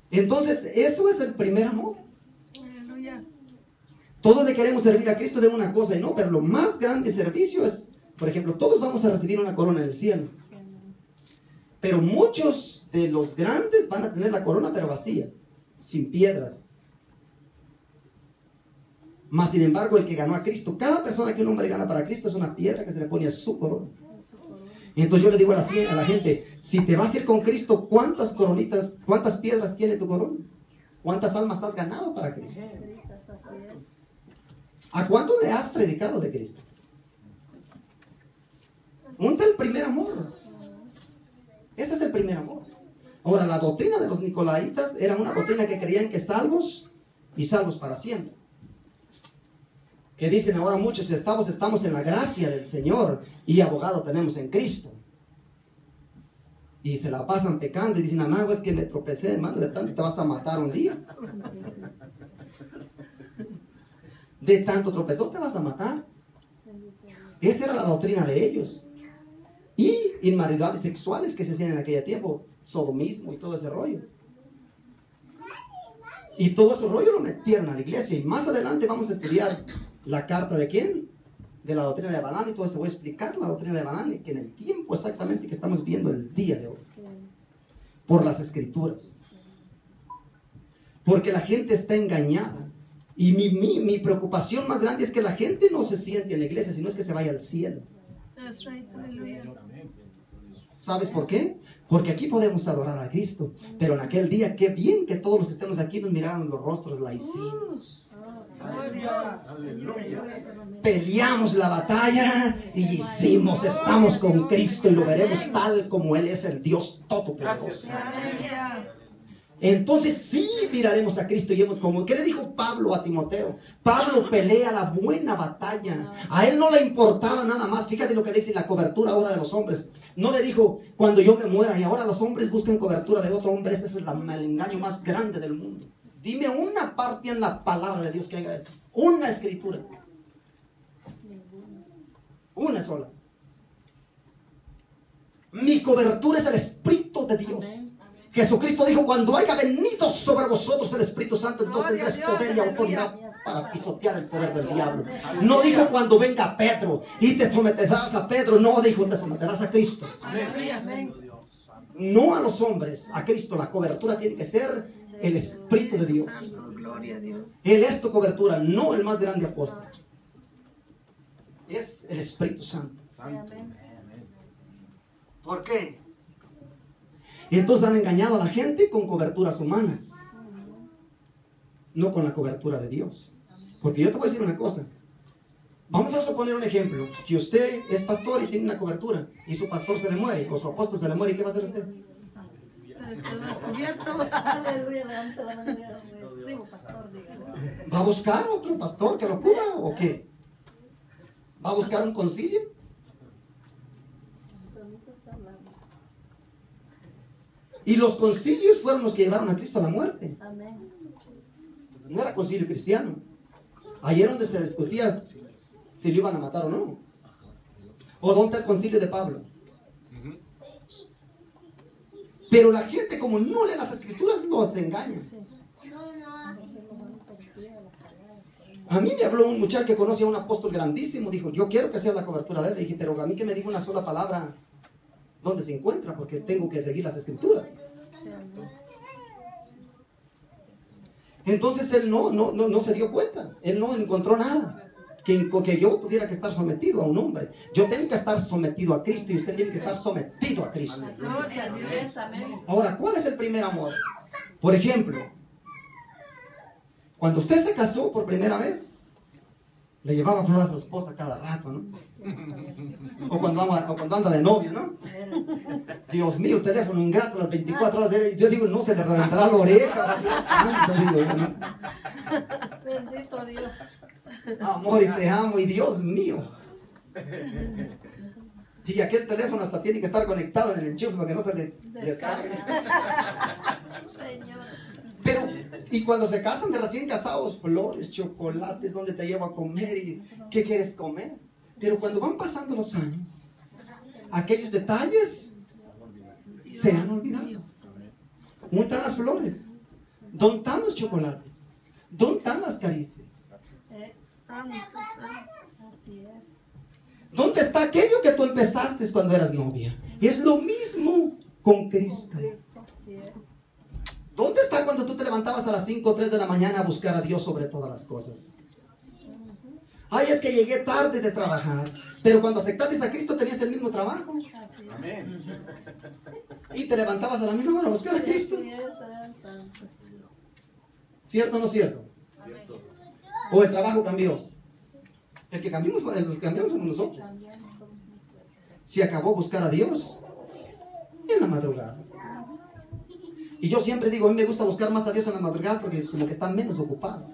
Entonces, eso es el primer amor. Aleluya. Todos le queremos servir a Cristo de una cosa y no, pero lo más grande servicio es, por ejemplo, todos vamos a recibir una corona en el cielo. Pero muchos de los grandes van a tener la corona, pero vacía, sin piedras. Mas, sin embargo, el que ganó a Cristo, cada persona que un hombre gana para Cristo es una piedra que se le pone a su corona. Y entonces yo le digo a la gente, si te vas a ir con Cristo, ¿cuántas coronitas, cuántas piedras tiene tu corona? ¿Cuántas almas has ganado para Cristo? ¿A cuánto le has predicado de Cristo? ¿Dónde está el primer amor? Ese es el primer amor. Ahora, la doctrina de los nicolaitas era una doctrina que creían que salvos y salvos para siempre. Que dicen ahora muchos, estamos en la gracia del Señor y abogado tenemos en Cristo. Y se la pasan pecando y dicen, amado, es que me tropecé, hermano, de tanto te vas a matar un día. De tanto tropezón te vas a matar. Esa era la doctrina de ellos. Y inmoralidades sexuales que se hacían en aquel tiempo, sodomismo y todo ese rollo. Y todo ese rollo lo metieron a la iglesia. Y más adelante vamos a estudiar la carta de quién, de la doctrina de Balaam. Y todo esto voy a explicar la doctrina de Balaam, que en el tiempo exactamente que estamos viendo el día de hoy, por las escrituras. Porque la gente está engañada. Y mi preocupación más grande es que la gente no se siente en la iglesia, sino es que se vaya al cielo. ¿Sabes por qué? Porque aquí podemos adorar a Cristo, pero en aquel día, qué bien que todos los que estemos aquí nos miraran los rostros, la hicimos. Peleamos la batalla y estamos con Cristo y lo veremos tal como Él es el Dios todopoderoso. Entonces sí miraremos a Cristo y hemos como, ¿qué le dijo Pablo a Timoteo? Pablo pelea la buena batalla. A él no le importaba nada más. Fíjate lo que dice la cobertura ahora de los hombres. No le dijo, cuando yo me muera, y ahora los hombres buscan cobertura de otro hombre. Ese es el engaño más grande del mundo. Dime una parte en la palabra de Dios que haga eso. Una escritura. Una sola. Mi cobertura es el Espíritu de Dios. Jesucristo dijo, cuando haya venido sobre vosotros el Espíritu Santo, entonces tendréis poder y autoridad para pisotear el poder del diablo. No dijo cuando venga Pedro y te someterás a Pedro. No dijo, te someterás a Cristo. No a los hombres, a Cristo. La cobertura tiene que ser el Espíritu de Dios. Él es tu cobertura, no el más grande apóstol. Es el Espíritu Santo. ¿Por qué? Entonces han engañado a la gente con coberturas humanas, no con la cobertura de Dios. Porque yo te voy a decir una cosa. Vamos a suponer un ejemplo, que usted es pastor y tiene una cobertura y su pastor se le muere o su apóstol se le muere. ¿Y qué va a hacer usted? ¿Va a buscar otro pastor que lo cubra o qué? ¿Va a buscar un concilio? Y los concilios fueron los que llevaron a Cristo a la muerte. No era concilio cristiano. Ayer donde se discutía si lo iban a matar o no. ¿O dónde está el concilio de Pablo? Pero la gente, como no lee las escrituras, no se engaña. A mí me habló un muchacho que conocía a un apóstol grandísimo. Dijo, yo quiero que sea la cobertura de él. Le dije, pero a mí que me diga una sola palabra dónde se encuentra, porque tengo que seguir las escrituras. Entonces él no se dio cuenta. Él no encontró nada que yo tuviera que estar sometido a un hombre. Yo tengo que estar sometido a Cristo y usted tiene que estar sometido a Cristo. Ahora, ¿cuál es el primer amor? Por ejemplo, cuando usted se casó por primera vez, le llevaba flores a su esposa cada rato, ¿no? O cuando anda de novio, ¿no? Dios mío, teléfono ingrato las 24 horas de él. Yo digo, no se le reventará la oreja. Dios santo, digo yo, ¿no? Bendito Dios. Amor, y te amo, y Dios mío. Y aquel teléfono hasta tiene que estar conectado en el enchufe para que no se le descargue. Señor. Pero, y cuando se casan de recién casados, flores, chocolates, ¿dónde te llevo a comer? ¿Y qué quieres comer? Pero cuando van pasando los años, aquellos detalles se han olvidado. ¿Dónde están las flores? ¿Dónde están los chocolates? ¿Dónde están las caricias? ¿Dónde está aquello que tú empezaste cuando eras novia? Es lo mismo con Cristo. ¿Dónde está cuando tú te levantabas a las 5 o 3 de la mañana a buscar a Dios sobre todas las cosas? Ay, es que llegué tarde de trabajar. Pero cuando aceptaste a Cristo tenías el mismo trabajo. Amén. Y te levantabas a la misma hora a buscar a Cristo. ¿Cierto o no cierto? ¿O el trabajo cambió? El que cambiamos somos nosotros. Se acabó buscar a Dios en la madrugada. Y yo siempre digo, a mí me gusta buscar más a Dios en la madrugada porque como que está menos ocupado.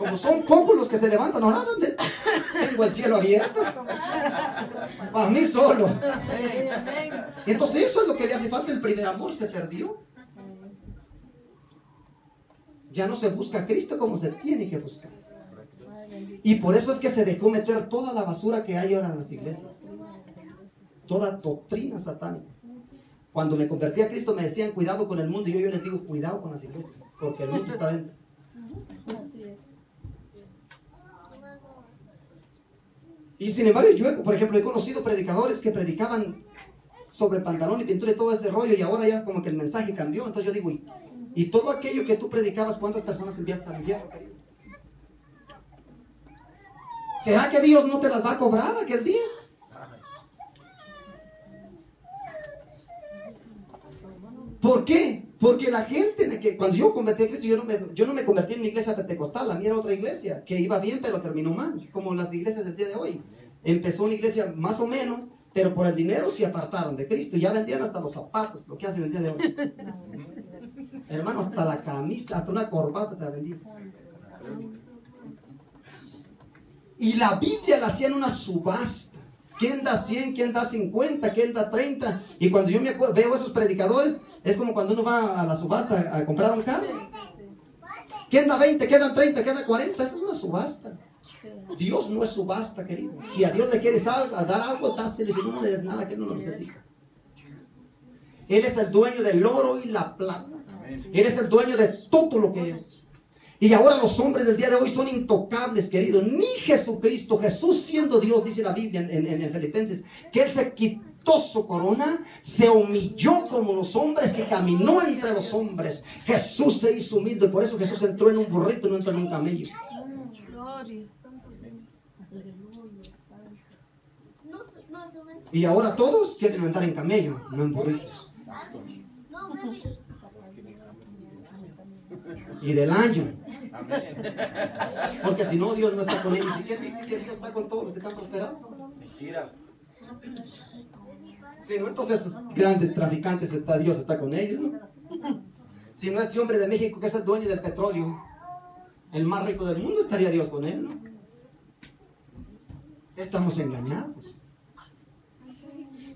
como son pocos los que se levantan a orar, tengo el cielo abierto. Para mí solo. Entonces eso es lo que le hace falta. El primer amor se perdió. Ya no se busca a Cristo como se tiene que buscar. Y por eso es que se dejó meter toda la basura que hay ahora en las iglesias. Toda doctrina satánica. Cuando me convertí a Cristo me decían cuidado con el mundo, y yo les digo cuidado con las iglesias, porque el mundo está dentro. Y sin embargo yo, por ejemplo, he conocido predicadores que predicaban sobre pantalón y pintura y todo ese rollo, y ahora ya como que el mensaje cambió. Entonces yo digo, y todo aquello que tú predicabas, ¿cuántas personas enviaste al infierno, querido? ¿Será que Dios no te las va a cobrar aquel día? ¿Por qué? Porque la gente, cuando yo convertí a Cristo, yo no me convertí en una iglesia pentecostal, la mía era otra iglesia, que iba bien pero terminó mal, como las iglesias del día de hoy. Empezó una iglesia más o menos, pero por el dinero se apartaron de Cristo, ya vendían hasta los zapatos, lo que hacen el día de hoy. Hermano, hasta la camisa, hasta una corbata te vendían. Y la Biblia la hacían una subasta. ¿Quién da 100? ¿Quién da 50? ¿Quién da 30? Y cuando yo veo esos predicadores, es como cuando uno va a la subasta a comprar un carro. ¿Quién da 20? ¿Quién da 30? ¿Quién da 40? Esa es una subasta. Dios no es subasta, querido. Si a Dios le quieres dar algo, dáselo. Si no le des nada, que no lo necesita. Él es el dueño del oro y la plata. Él es el dueño de todo lo que es. Y ahora los hombres del día de hoy son intocables, querido. Ni Jesucristo, Jesús siendo Dios, dice la Biblia en Filipenses, que Él se quitó su corona, se humilló como los hombres y caminó entre los hombres. Jesús se hizo humilde, y por eso Jesús entró en un burrito y no entró en un camello. Y ahora todos quieren entrar en camello, no en burritos. Y del año. Porque si no, Dios no está con ellos. ¿Y quién dice que Dios está con todos los que están prosperados? Mentira. Si no, entonces estos grandes traficantes, Dios está con ellos, ¿no? Si no, este hombre de México que es el dueño del petróleo, el más rico del mundo, estaría Dios con él, ¿no? Estamos engañados.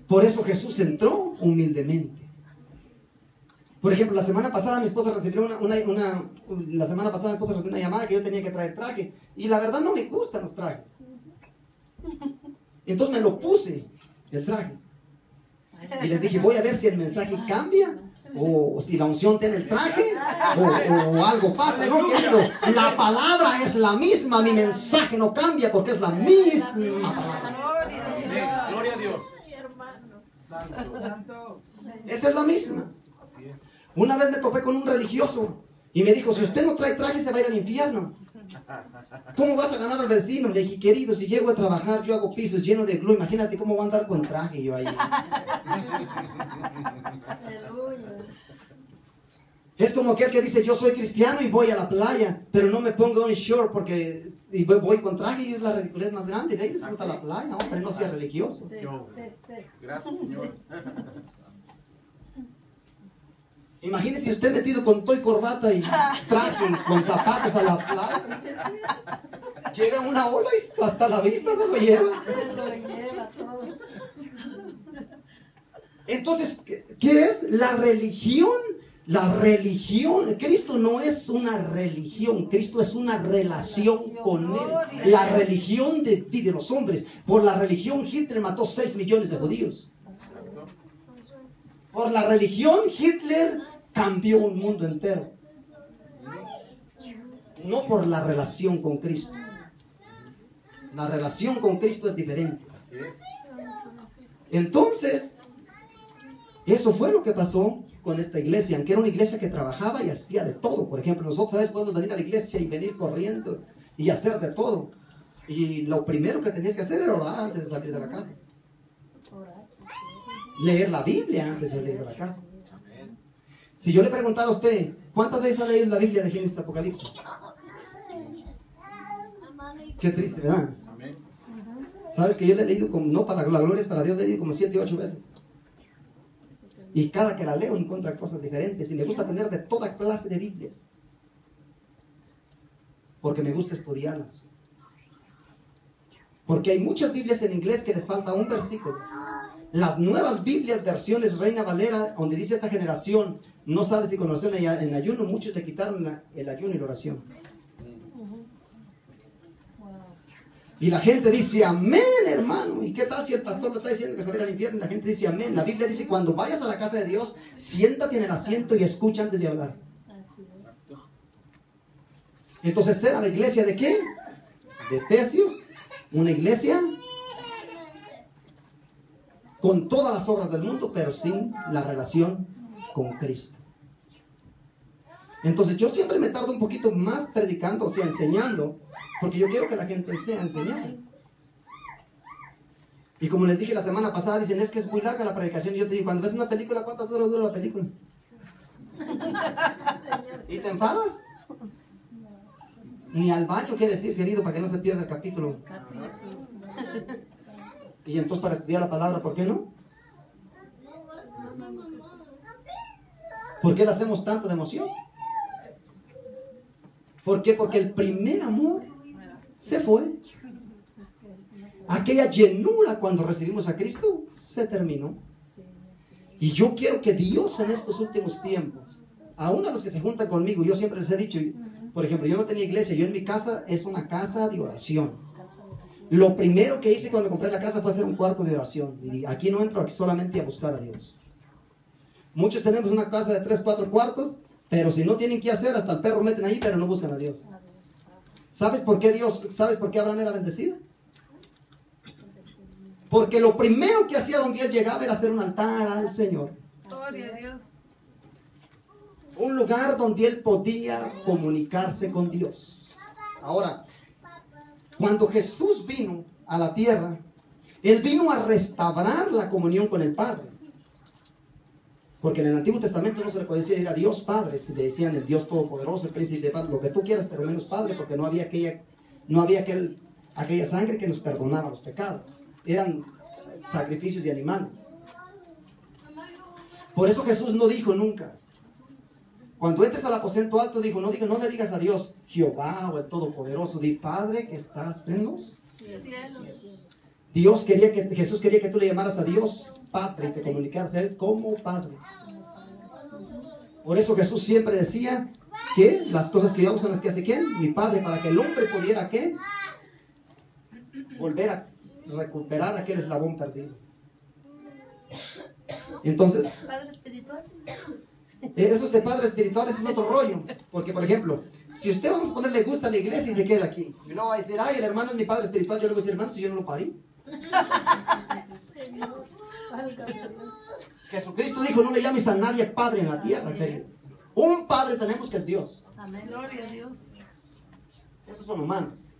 Por eso Jesús entró humildemente. Por ejemplo, la semana pasada mi esposa recibió una llamada que yo tenía que traer traje. Y la verdad no me gustan los trajes. Entonces me lo puse, el traje. Y les dije, voy a ver si el mensaje cambia, o si la unción tiene el traje, o algo pasa, ¿no? Querido, la palabra es la misma, mi mensaje no cambia porque es la misma palabra. Gloria a Dios. Santo. Esa es la misma. Una vez me topé con un religioso y me dijo, si usted no trae traje se va a ir al infierno. ¿Cómo vas a ganar al vecino? Le dije, querido, si llego a trabajar yo hago pisos llenos de glue, imagínate cómo voy a andar con traje yo ahí. Es como aquel que dice, yo soy cristiano y voy a la playa, pero no me pongo un short porque voy con traje y es la ridiculez más grande. Le disfruta la playa, hombre, no sea religioso. Gracias, Señor. Imagínese usted metido con todo y corbata y traje y con zapatos a la playa. Llega una ola y hasta la vista se lo lleva. Entonces, ¿qué es? La religión. La religión. Cristo no es una religión. Cristo es una relación con Él. La religión de los hombres. Por la religión Hitler mató 6 millones de judíos. Por la religión Hitler cambió un mundo entero. No por la relación con Cristo. La relación con Cristo es diferente. Entonces, eso fue lo que pasó con esta iglesia, aunque era una iglesia que trabajaba y hacía de todo. Por ejemplo, nosotros a veces podemos venir a la iglesia y venir corriendo y hacer de todo. Y lo primero que tenías que hacer era orar antes de salir de la casa. Leer la Biblia antes de salir de la casa. Si yo le preguntara a usted, ¿cuántas veces ha leído la Biblia de Génesis Apocalipsis? Qué triste, ¿verdad? Sabes que yo le he leído, como, no para la gloria, es para Dios, le he leído como 7 u 8 veces. Y cada que la leo encuentro cosas diferentes. Y me gusta tener de toda clase de Biblias. porque me gusta estudiarlas. Porque hay muchas Biblias en inglés que les falta un versículo. Las nuevas Biblias, versiones Reina Valera, donde dice esta generación, no sales sin oración en ayuno, muchos le quitaron el ayuno y la oración. Y la gente dice, amén, hermano. ¿Y qué tal si el pastor le está diciendo que se va a ir al infierno? Y la gente dice, amén. La Biblia dice, cuando vayas a la casa de Dios, siéntate en el asiento y escucha antes de hablar. Entonces, ¿era la iglesia de qué? De Efesios, una iglesia con todas las obras del mundo, pero sin la relación con Cristo. Entonces, yo siempre me tardo un poquito más predicando, o sea, enseñando, porque yo quiero que la gente sea enseñada. Y como les dije la semana pasada, dicen, es que es muy larga la predicación. Y yo te digo, cuando ves una película, ¿cuántas horas dura la película? ¿Y te enfadas? Ni al baño quiere decir, querido, para que no se pierda el capítulo. Y entonces para estudiar la palabra, ¿por qué no? ¿Por qué le hacemos tanto de emoción? ¿Por qué? Porque el primer amor se fue. Aquella llenura cuando recibimos a Cristo se terminó. Y yo quiero que Dios en estos últimos tiempos, aún a los que se juntan conmigo, yo siempre les he dicho, por ejemplo, yo no tenía iglesia, yo en mi casa es una casa de oración. Lo primero que hice cuando compré la casa fue hacer un cuarto de oración. Y aquí no entro solamente a buscar a Dios. Muchos tenemos una casa de 3, 4 cuartos, pero si no tienen que hacer, hasta el perro meten ahí, pero no buscan a Dios. ¿Sabes por qué Abraham era bendecido? Porque lo primero que hacía donde él llegaba era hacer un altar al Señor. Gloria a Dios. Un lugar donde él podía comunicarse con Dios. Ahora, cuando Jesús vino a la tierra, él vino a restaurar la comunión con el Padre. Porque en el Antiguo Testamento no se le podía decir a Dios Padre, se le decían el Dios Todopoderoso, el Príncipe de Paz, lo que tú quieras, pero menos Padre, porque no había aquella sangre que nos perdonaba los pecados. Eran sacrificios de animales. Por eso Jesús no dijo nunca. Cuando entres al aposento alto, no le digas a Dios Jehová o el Todopoderoso, di Padre que estás en los cielos. Jesús quería que tú le llamaras a Dios Padre y te comunicaras a Él como Padre. Por eso Jesús siempre decía que las cosas que yo hago son las que hace ¿quién? Mi Padre, para que el hombre pudiera ¿qué? Volver a recuperar aquel eslabón perdido. Entonces, Padre espiritual. Esos de padres espirituales es otro rollo. Porque, por ejemplo, si usted vamos a ponerle gusta a la iglesia y se queda aquí, y luego va a decir, ay, el hermano es mi padre espiritual, yo le voy a decir, hermano, si yo no lo parí. Jesucristo dijo, no le llames a nadie padre en la tierra, querido. Un padre tenemos que es Dios. Amén. Gloria a Dios. Esos son humanos.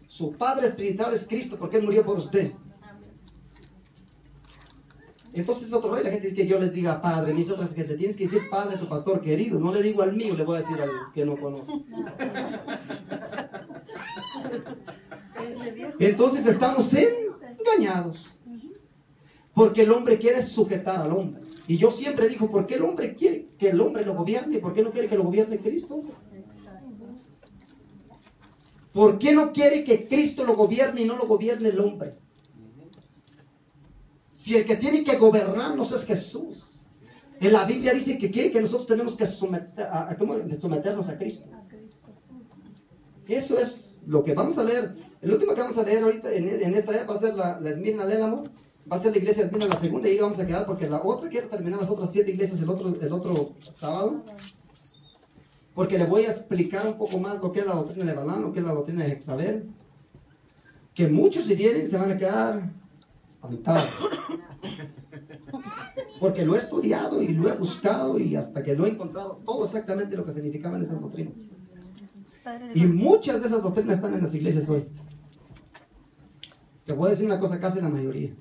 Su padre espiritual es Cristo porque Él murió por usted. Entonces es otro rey, la gente dice que yo les diga padre, mis otras que le tienes que decir padre a tu pastor querido, no le digo al mío, le voy a decir al que no conozco. Entonces estamos engañados, porque el hombre quiere sujetar al hombre. Y yo siempre digo, ¿por qué el hombre quiere que el hombre lo gobierne? ¿Por qué no quiere que lo gobierne Cristo? ¿Por qué no quiere que Cristo lo gobierne y no lo gobierne el hombre? Si el que tiene que gobernarnos es Jesús. En la Biblia dice que nosotros tenemos que someternos a Cristo. Eso es lo que vamos a leer. El último que vamos a leer ahorita en esta va a ser la Esmirna Lélamo. Va a ser la iglesia de Esmirna la segunda y ahí vamos a quedar porque la otra quiero terminar las otras 7 iglesias el otro sábado. Porque le voy a explicar un poco más lo que es la doctrina de Balaam, lo que es la doctrina de Jezabel. Que muchos si vienen se van a quedar espantados. Porque lo he estudiado y lo he buscado y hasta que lo he encontrado todo exactamente lo que significaban esas doctrinas. Y muchas de esas doctrinas están en las iglesias hoy. Te voy a decir una cosa, casi la mayoría.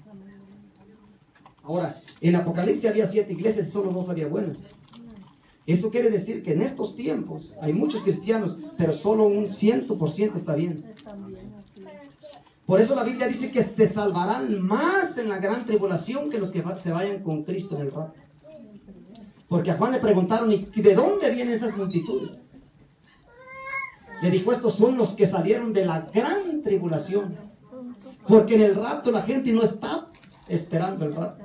Ahora, en Apocalipsis había 7 iglesias y solo 2 había buenas. Eso quiere decir que en estos tiempos hay muchos cristianos, pero solo un 100% está bien. Por eso la Biblia dice que se salvarán más en la gran tribulación que los que se vayan con Cristo en el rapto. Porque a Juan le preguntaron, ¿y de dónde vienen esas multitudes? Le dijo, estos son los que salieron de la gran tribulación. Porque en el rapto la gente no está esperando el rapto.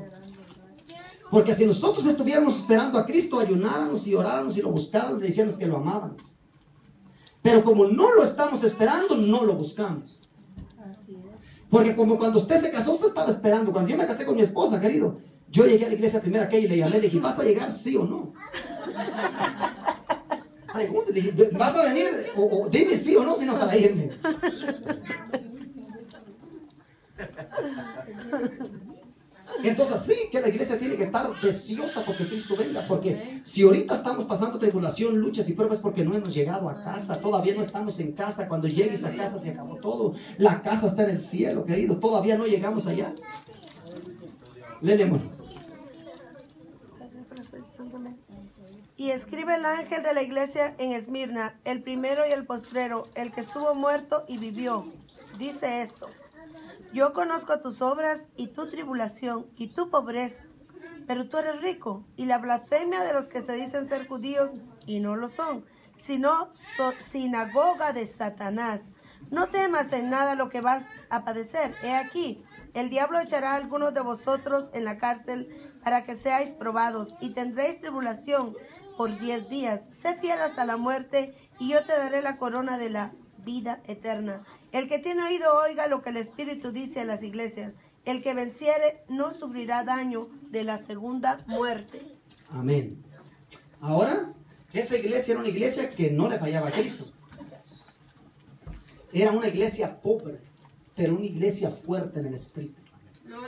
Porque si nosotros estuviéramos esperando a Cristo, ayunáramos y oráramos y lo buscáramos, le decíamos que lo amábamos. Pero como no lo estamos esperando, no lo buscamos. Porque como cuando usted se casó, usted estaba esperando. Cuando yo me casé con mi esposa, querido, yo llegué a la iglesia primera que y le llamé, le dije, ¿vas a llegar sí o no? Pregúntale, le dije, ¿vas a venir? O dime sí o no, sino para irme. Entonces sí que la iglesia tiene que estar deseosa porque Cristo venga. Porque si ahorita estamos pasando tribulación, luchas y pruebas, porque no hemos llegado a casa. Todavía no estamos en casa. Cuando llegues a casa se acabó todo. La casa está en el cielo, querido. Todavía no llegamos allá. Léele. Y escribe el ángel de la iglesia en Esmirna, el primero y el postrero, el que estuvo muerto y vivió. Dice esto: yo conozco tus obras y tu tribulación y tu pobreza, pero tú eres rico, y la blasfemia de los que se dicen ser judíos y no lo son, sino sinagoga de Satanás. No temas en nada lo que vas a padecer. He aquí, el diablo echará a algunos de vosotros en la cárcel para que seáis probados, y tendréis tribulación por 10 días. Sé fiel hasta la muerte, y yo te daré la corona de la vida eterna. El que tiene oído oiga lo que el Espíritu dice a las iglesias. El que venciere no sufrirá daño de la segunda muerte. Amén. Ahora, esa iglesia era una iglesia que no le fallaba a Cristo. Era una iglesia pobre, pero una iglesia fuerte en el Espíritu.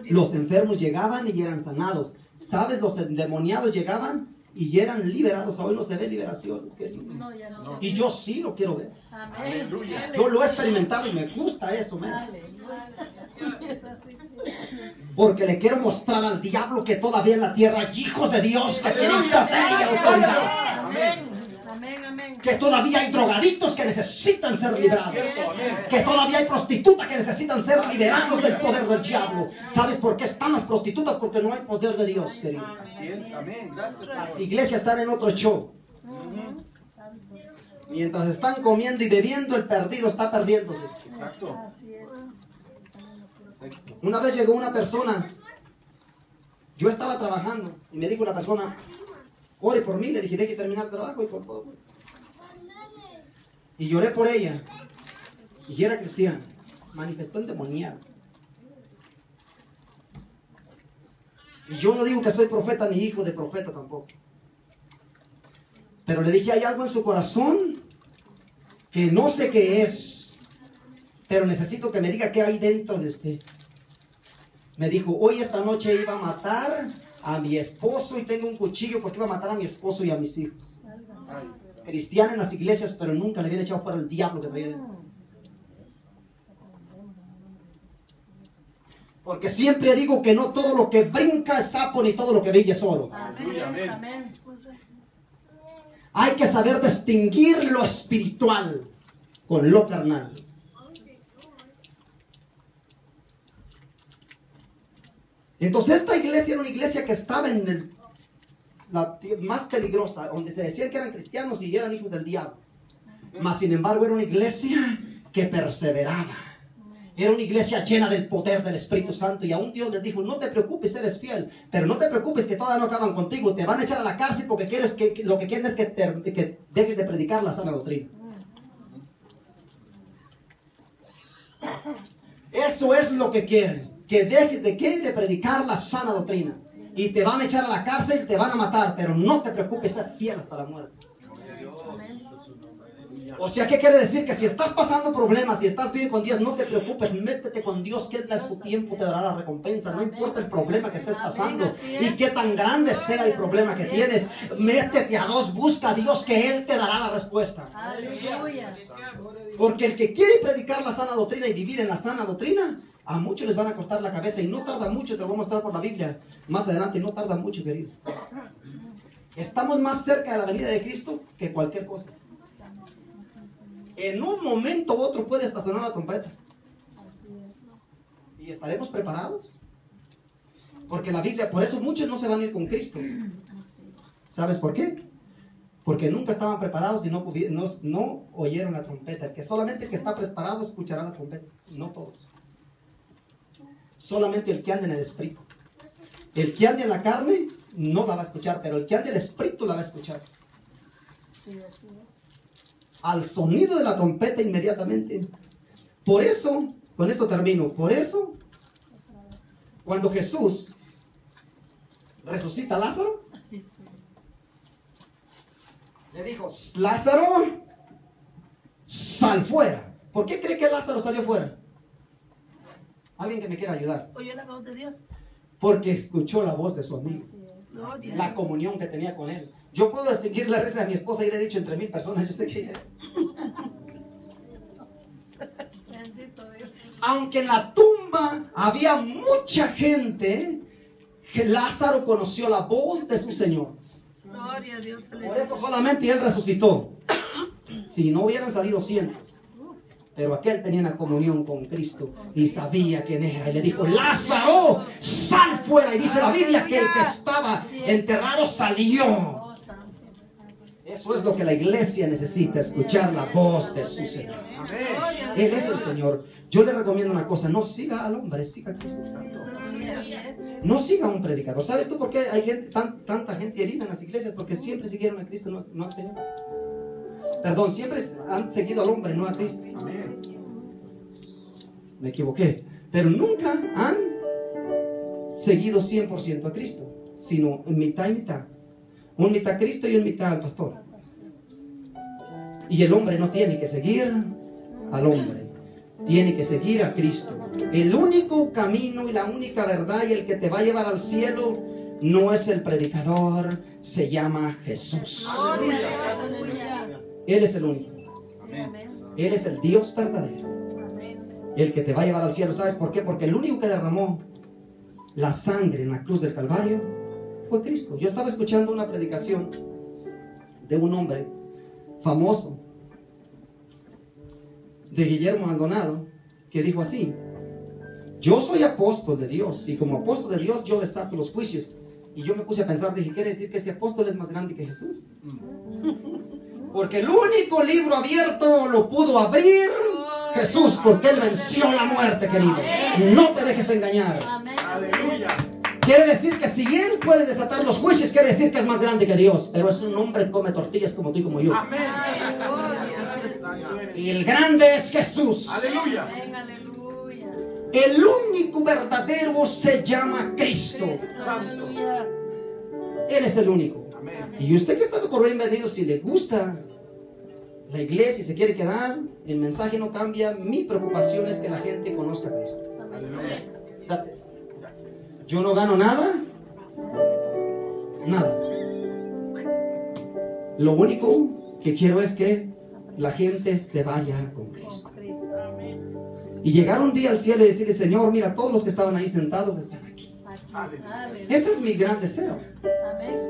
Los enfermos llegaban y eran sanados. ¿Sabes? Los endemoniados llegaban y eran liberados. Hoy no se ve liberaciones, querido. No. Y yo sí lo quiero ver. Aleluya. Yo lo he experimentado y me gusta eso, man. Porque le quiero mostrar al diablo que todavía en la tierra hay hijos de Dios que tienen poder y autoridad. Amén. Amén, amén. Que todavía hay drogaditos que necesitan ser liberados. Que todavía hay prostitutas que necesitan ser liberados del poder del diablo. ¿Sabes por qué están las prostitutas? Porque no hay poder de Dios, querido. Así es, amén. Gracias. Las iglesias están en otro show. Mientras están comiendo y bebiendo, el perdido está perdiéndose. Exacto. Una vez llegó una persona, yo estaba trabajando y me dijo la persona, ore por mí. Le dije, hay que terminar el trabajo y por todo. Y lloré por ella. Y era cristiana. Manifestó endemoniado. Y yo no digo que soy profeta ni hijo de profeta tampoco. Pero le dije, hay algo en su corazón que no sé qué es, pero necesito que me diga qué hay dentro de usted. Me dijo, hoy esta noche iba a matar a mi esposo y tengo un cuchillo porque iba a matar a mi esposo y a mis hijos. Cristiana en las iglesias, pero nunca le habían echado fuera el diablo que traía dentro. Porque siempre digo que no todo lo que brinca es sapo ni todo lo que brilla es oro. Amén. Hay que saber distinguir lo espiritual con lo carnal. Entonces esta iglesia era una iglesia que estaba en la más peligrosa, donde se decían que eran cristianos y eran hijos del diablo. Mas sin embargo era una iglesia que perseveraba. Era una iglesia llena del poder del Espíritu Santo. Y aún Dios les dijo, no te preocupes, eres fiel. Pero no te preocupes que todavía no acaban contigo. Te van a echar a la cárcel porque lo que quieren es que dejes de predicar la sana doctrina. Eso es lo que quieren. Que dejes de predicar la sana doctrina. Y te van a echar a la cárcel, te van a matar. Pero no te preocupes, sé fiel hasta la muerte. O sea, ¿qué quiere decir? Que si estás pasando problemas, si estás bien con Dios, no te preocupes, métete con Dios, que Él en su tiempo te dará la recompensa. No importa el problema que estés pasando y qué tan grande sea el problema que tienes, métete a Dios, busca a Dios, que Él te dará la respuesta. Porque el que quiere predicar la sana doctrina y vivir en la sana doctrina, a muchos les van a cortar la cabeza y no tarda mucho. Te lo voy a mostrar por la Biblia más adelante, no tarda mucho, querido. Estamos más cerca de la venida de Cristo que cualquier cosa. En un momento u otro puede hasta sonar la trompeta. ¿Y estaremos preparados? Porque la Biblia, por eso muchos no se van a ir con Cristo. ¿Sabes por qué? Porque nunca estaban preparados y no oyeron la trompeta. Solamente el que está preparado escuchará la trompeta. No todos. Solamente el que anda en el espíritu. El que anda en la carne no la va a escuchar, pero el que anda en el espíritu la va a escuchar. Al sonido de la trompeta inmediatamente. Por eso, con esto termino, por eso, cuando Jesús resucita a Lázaro, le dijo, Lázaro, sal fuera. ¿Por qué cree que Lázaro salió fuera? Alguien que me quiera ayudar. Oyó la voz de Dios. Porque escuchó la voz de su amigo. Gloria. La comunión que tenía con él. Yo puedo distinguir la risa de mi esposa y le he dicho entre 1000 personas, yo sé que ella es. Bendito Dios. Aunque en la tumba había mucha gente, Lázaro conoció la voz de su Señor. Gloria a Dios. Por eso solamente él resucitó. Si no hubieran salido cientos. Pero aquel tenía una comunión con Cristo y sabía quién era. Y le dijo, Lázaro, sal fuera. Y dice la Biblia que el que estaba enterrado salió. Eso es lo que la iglesia necesita, escuchar la voz de su Señor. Él es el Señor. Yo le recomiendo una cosa, no siga al hombre, siga a Cristo. No siga a un predicador. ¿Sabes tú por qué hay gente, tanta gente herida en las iglesias? Porque siempre siguieron a Cristo, no al Señor. Perdón, siempre han seguido al hombre, no a Cristo. Me equivoqué. Pero nunca han seguido 100% a Cristo, sino en mitad y mitad. Un mitad a Cristo y un mitad al pastor. Y el hombre no tiene que seguir al hombre, tiene que seguir a Cristo. El único camino y la única verdad y el que te va a llevar al cielo no es el predicador, se llama Jesús. Él es el único. Él es el Dios verdadero. El que te va a llevar al cielo. ¿Sabes por qué? Porque el único que derramó la sangre en la cruz del Calvario fue Cristo. Yo estaba escuchando una predicación de un hombre famoso, de Guillermo Maldonado, que dijo así: yo soy apóstol de Dios y como apóstol de Dios yo desato los juicios. Y yo me puse a pensar, dije, ¿quiere decir que este apóstol es más grande que Jesús? Porque el único libro abierto lo pudo abrir Jesús, porque Él venció la muerte, querido. No te dejes engañar. Aleluya. Quiere decir que si Él puede desatar los juicios, quiere decir que es más grande que Dios. Pero es un hombre que come tortillas como tú y como yo. Amén. Y el grande es Jesús. Aleluya. Amén, aleluya. El único verdadero se llama Cristo. Santo. Él es el único. Amén. Y usted que está por bienvenido, si le gusta la iglesia y se quiere quedar, el mensaje no cambia. Mi preocupación es que la gente conozca a Cristo. Aleluya. That's it. Yo no gano nada. Nada. Lo único que quiero es que la gente se vaya con Cristo. Y llegar un día al cielo y decirle, Señor, mira, todos los que estaban ahí sentados están aquí. Ese es mi gran deseo.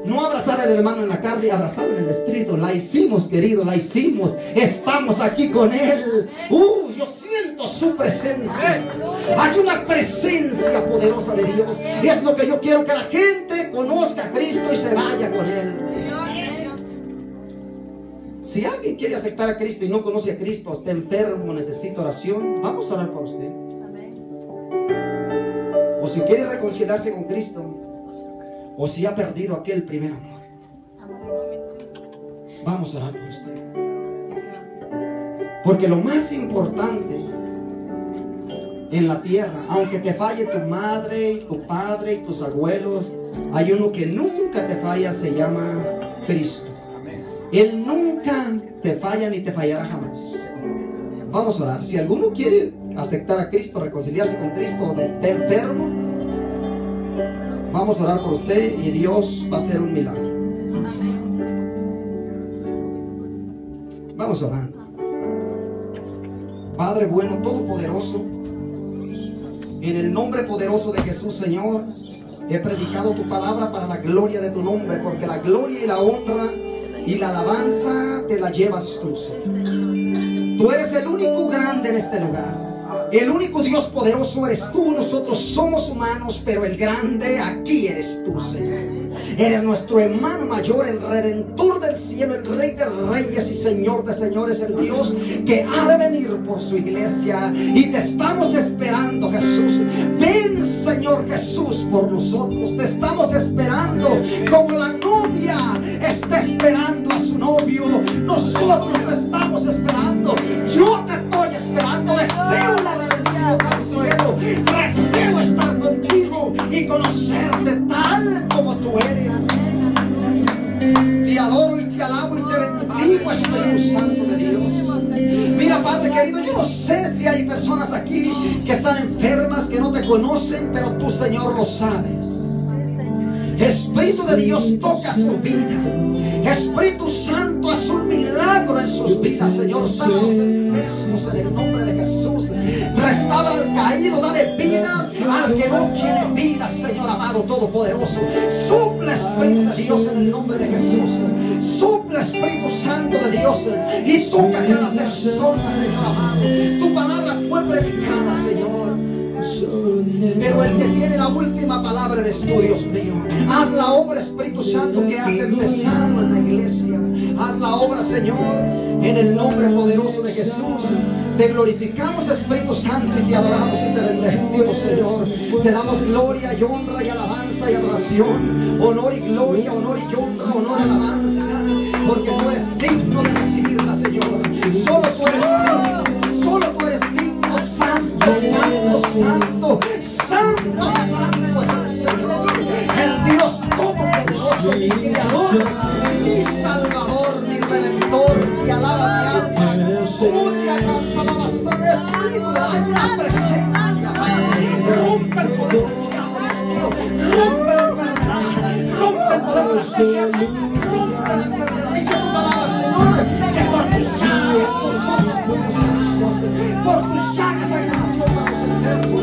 No abrazar al hermano en la carne, abrazarlo en el espíritu. La hicimos, querido, la hicimos. Estamos aquí con Él. Yo siento su presencia. Hay una presencia poderosa de Dios. Y es lo que yo quiero, que la gente conozca a Cristo y se vaya con Él. Si alguien quiere aceptar a Cristo y no conoce a Cristo, está enfermo, necesita oración, vamos a orar por usted. O si quiere reconciliarse con Cristo, o si ha perdido aquel primer amor, vamos a orar por usted. Porque lo más importante en la tierra, aunque te falle tu madre y tu padre y tus abuelos, hay uno que nunca te falla, se llama Cristo. Él nunca te falla ni te fallará jamás. Vamos a orar. Si alguno quiere aceptar a Cristo, reconciliarse con Cristo, o esté enfermo, vamos a orar por usted y Dios va a hacer un milagro. Vamos orando. Padre bueno, todopoderoso, en el nombre poderoso de Jesús, Señor, he predicado tu palabra para la gloria de tu nombre, porque la gloria y la honra y la alabanza te la llevas tú, Señor. Tú eres el único grande en este lugar. El único Dios poderoso eres tú. Nosotros somos humanos, pero el grande aquí eres tú, Señor. Eres nuestro hermano mayor, el redentor del cielo, el rey de reyes y señor de señores, el Dios que ha de venir por su iglesia. Y te estamos esperando, Jesús. Ven, Señor Jesús, por nosotros. Te estamos esperando como la novia está esperando a su novio. Nosotros te estamos esperando. Yo te estoy esperando. Deseo la redención del cielo. Deseo estar contigo y conocerte tal como tú eres. Te adoro y te alabo y te bendigo, Espíritu Santo de Dios. Mira, Padre querido, yo no sé si hay personas aquí que están enfermas, que no te conocen, pero tú, Señor, lo sabes. Espíritu de Dios, toca su vida. Espíritu Santo, haz un milagro en sus vidas, Señor. Sana a los enfermos en el nombre de Jesús. Restaura al caído, dale vida al que no tiene vida, Señor amado todopoderoso. Suple, Espíritu de Dios, en el nombre de Jesús. Suple, Espíritu Santo de Dios, y toca a cada persona, Señor amado. Tu palabra fue predicada, Señor, pero el que tiene la última palabra eres tú, Dios mío. Haz la obra, Espíritu Santo, que has empezado en la iglesia. Haz la obra, Señor, en el nombre poderoso de Jesús. Te glorificamos, Espíritu Santo, y te adoramos y te bendecimos, Señor. Te damos gloria y honra y alabanza y adoración. Honor y gloria, honor y honra, honor y alabanza, porque tú eres digno de recibirla, Señor. Solo tú eres digno, solo tú eres digno. Santo, santo, santo, santo, santo es el Señor, el Dios todopoderoso, mi creador, mi salvador, mi redentor. Te alaba mi alma, te acaso alabanza de Espíritu, de la presencia. Rompe el poder del diablo, rompe la enfermedad, rompe el poder de las tinieblas, rompe la enfermedad. Dice tu palabra, Señor, que por tus llagas nosotros fuimos sanados, por tus llagas hay sanación para los enfermos,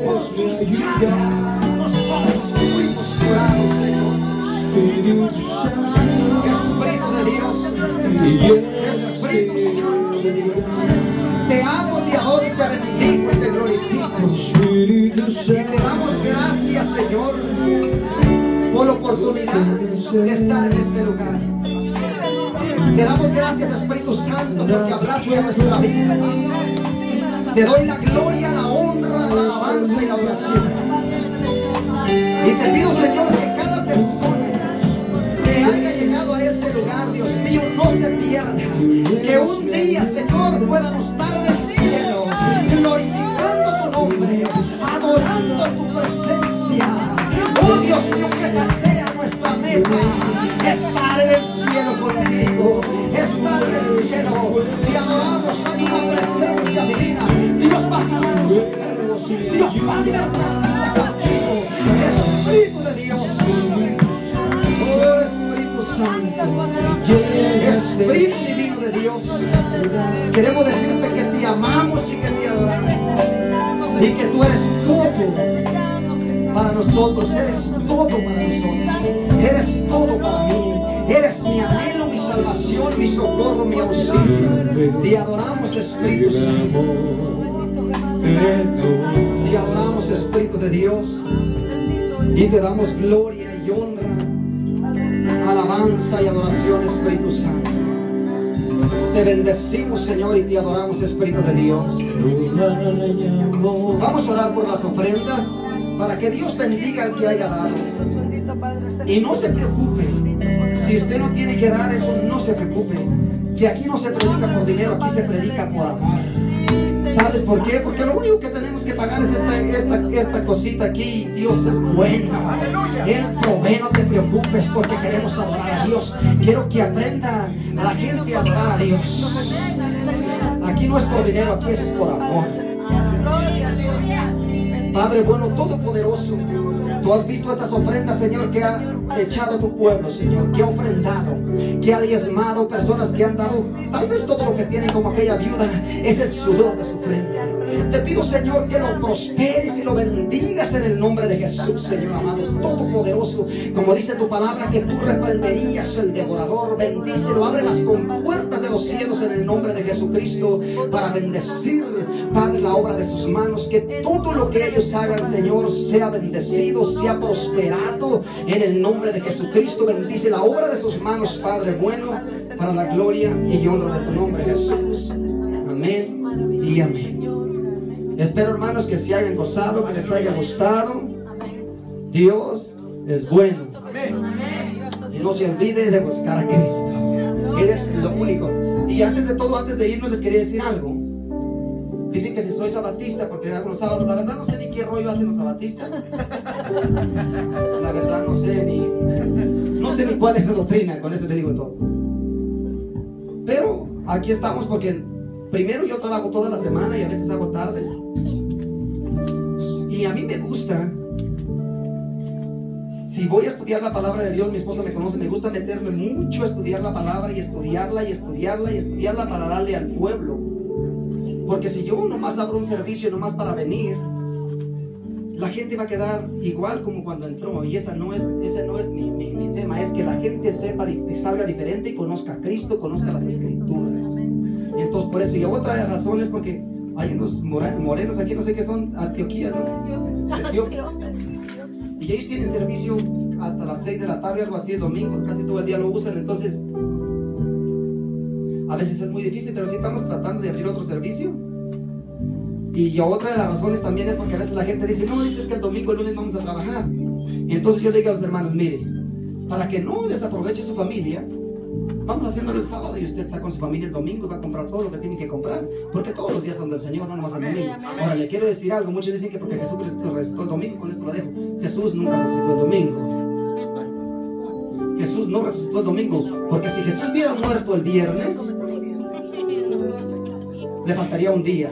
por tus llagas nosotros fuimos curados, Señor. Espíritu de Dios, Espíritu Santo de Dios, te amo, te adoro y te bendigo y te glorifico. Y te damos gracias, Señor, por la oportunidad de estar en este lugar. Te damos gracias, Espíritu Santo, porque hablaste a nuestra vida. Te doy la gloria, la honra, la alabanza y la oración. Y te pido, Señor, que cada persona que haya llegado a este lugar, Dios mío, no se pierda. Que un día, Señor, puedan estar en el cielo, glorificando tu nombre, adorando tu presencia. Oh Dios mío, que esa sea nuestra meta. Estar en el cielo contigo, estar en el cielo. Te adoramos, hay una presencia divina. Dios va a sanar a los enfermos, Dios va a libertar hasta contigo. Espíritu de Dios, oh Espíritu Santo, Espíritu divino de Dios, queremos decirte que te amamos y que te adoramos, y que tú eres todo para nosotros, eres todo para nosotros, eres todo para mí, eres mi anhelo, mi salvación, mi socorro, mi auxilio. Te adoramos, Espíritu Santo, te adoramos, Espíritu de Dios, y te damos gloria y honra, alabanza y adoración, Espíritu Santo. Te bendecimos, Señor, y te adoramos, Espíritu de Dios. Vamos a orar por las ofrendas, para que Dios bendiga al que haya dado. Y no se preocupe, si usted no tiene que dar eso, no se preocupe, que aquí no se predica por dinero, aquí se predica por amor. ¿Sabes por qué? Porque lo único que tenemos que pagar es esta cosita aquí. Dios es bueno, Él provee, no te preocupes, porque queremos adorar a Dios. Quiero que aprenda a la gente a adorar a Dios. Aquí no es por dinero, aquí es por amor. Padre bueno, todopoderoso, tú has visto estas ofrendas, Señor, que ha echado tu pueblo, Señor, que ha ofrendado, que ha diezmado, personas que han dado tal vez todo lo que tienen, como aquella viuda, es el sudor de su frente. Te pido, Señor, que lo prosperes y lo bendigas en el nombre de Jesús, Señor amado, todopoderoso. Como dice tu palabra, que tú reprenderías el devorador. Bendícelo, abre las compuertas de los cielos en el nombre de Jesucristo para bendecir, Padre, la obra de sus manos. Que todo lo que ellos hagan, Señor, sea bendecido, sea prosperado en el nombre de Jesucristo. Bendice la obra de sus manos, Padre bueno, para la gloria y honra de tu nombre, Jesús. Amén y amén. Espero, hermanos, que se hayan gozado, que les haya gustado. Dios es bueno. Y no se olvide de buscar a Cristo. Él es lo único. Y antes de todo, antes de irnos, les quería decir algo. Dicen que si soy sabatista porque hago los sábados. La verdad no sé ni qué rollo hacen los sabatistas. La verdad no sé ni cuál es la doctrina. Con eso les digo todo. Pero aquí estamos porque primero yo trabajo toda la semana y a veces hago tarde. Y a mí me gusta, si voy a estudiar la palabra de Dios, mi esposa me conoce, me gusta meterme mucho a estudiar la palabra y estudiarla y estudiarla y estudiarla para darle al pueblo. Porque si yo nomás abro un servicio nomás para venir, la gente va a quedar igual como cuando entró. Y ese no es mi tema. Es que la gente sepa, salga diferente y conozca a Cristo, conozca las Escrituras. Y entonces por eso, y otra razón es porque hay unos morenos aquí, no sé qué son, Antioquía, ¿no? Etiopía. Y ellos tienen servicio hasta las 6 de la tarde, algo así, el domingo, casi todo el día lo usan. Entonces a veces es muy difícil, pero sí estamos tratando de abrir otro servicio. Y otra de las razones también es porque a veces la gente dice, no, dices que el domingo, el lunes vamos a trabajar. Y entonces yo le digo a los hermanos, mire, para que no desaproveche su familia, vamos haciéndolo el sábado y usted está con su familia el domingo y va a comprar todo lo que tiene que comprar, porque todos los días son del Señor, no nomás el domingo. Ahora le quiero decir algo, muchos dicen que porque Jesús resucitó el domingo, con esto lo dejo. Jesús nunca resucitó el domingo. Jesús no resucitó el domingo, porque si Jesús hubiera muerto el viernes, le faltaría un día.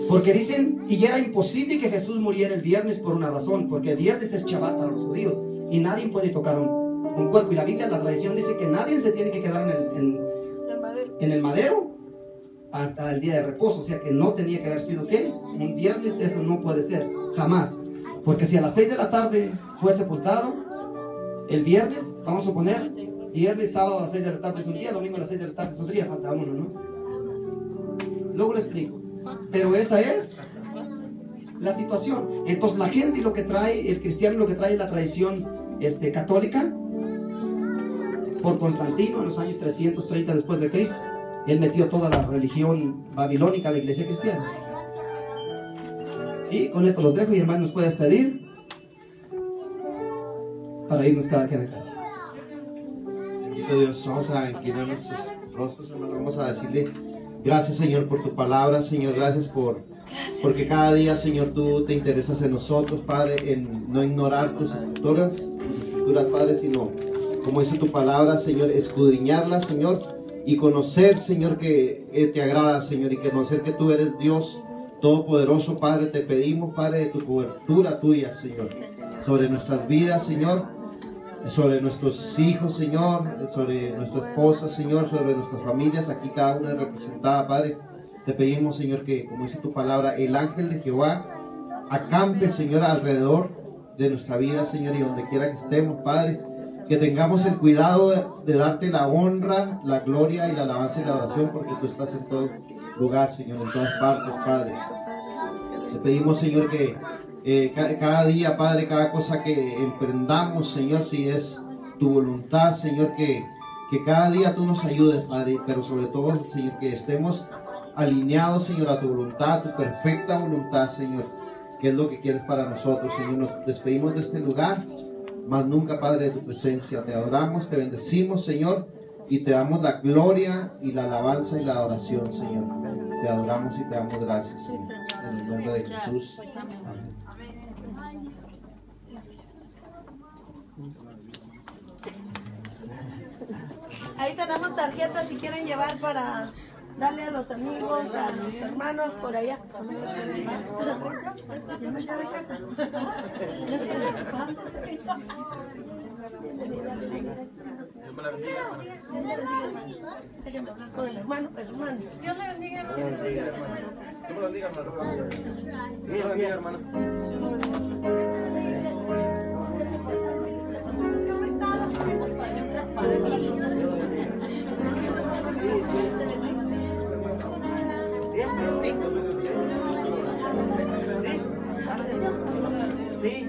Porque dicen, y era imposible que Jesús muriera el viernes por una razón, porque el viernes es Shabbat para los judíos y nadie puede tocar un cuerpo. Y la Biblia, la tradición dice que nadie se tiene que quedar en el madero hasta el día de reposo. O sea que no tenía que haber sido ¿qué? Un viernes. Eso no puede ser, jamás. Porque si a las 6 de la tarde fue sepultado, el viernes, vamos a suponer, viernes, sábado a las 6 de la tarde es un día, domingo a las 6 de la tarde es otro día, falta uno, ¿no? Luego le explico. Pero esa es la situación. Entonces la gente lo que trae, el cristiano lo que trae es la tradición católica. Por Constantino en los años 330 después de Cristo, él metió toda la religión babilónica a la iglesia cristiana. Y con esto los dejo y hermanos puedes pedir para irnos cada quien a casa. Bendito Dios, vamos a inclinar nuestros rostros, hermanos, vamos a decirle gracias, Señor, por tu palabra, Señor, gracias porque cada día, Señor, tú te interesas en nosotros, Padre, en no ignorar tus escrituras, Padre, sino, como dice tu palabra, Señor, escudriñarlas, Señor, y conocer, Señor, que te agrada, Señor, y conocer que tú eres Dios todopoderoso, Padre. Te pedimos, Padre, de tu cobertura tuya, Señor, sobre nuestras vidas, Señor, sobre nuestros hijos, Señor, sobre nuestra esposa, Señor, sobre nuestras familias, aquí cada una es representada, Padre. Te pedimos, Señor, que, como dice tu palabra, el ángel de Jehová acampe, Señor, alrededor de nuestra vida, Señor, y donde quiera que estemos, Padre, que tengamos el cuidado de darte la honra, la gloria y la alabanza y la oración, porque tú estás en todo lugar, Señor, en todas partes, Padre. Te pedimos, Señor, que cada día, Padre, cada cosa que emprendamos, Señor, si es tu voluntad, Señor, que cada día tú nos ayudes, Padre, pero sobre todo, Señor, que estemos alineados, Señor, a tu voluntad, tu perfecta voluntad, Señor, que es lo que quieres para nosotros, Señor. Nos despedimos de este lugar, mas nunca, Padre, de tu presencia. Te adoramos, te bendecimos, Señor, y te damos la gloria y la alabanza y la adoración, Señor. Te adoramos y te damos gracias, Señor. En el nombre de Jesús. Amén. Ahí tenemos tarjetas si quieren llevar para darle a los amigos, a los hermanos por allá. Déjame hablar con el hermano, Dios le bendiga, hermano. Dios me lo bendiga, hermano. Dios me lo bendiga, hermano. Sí,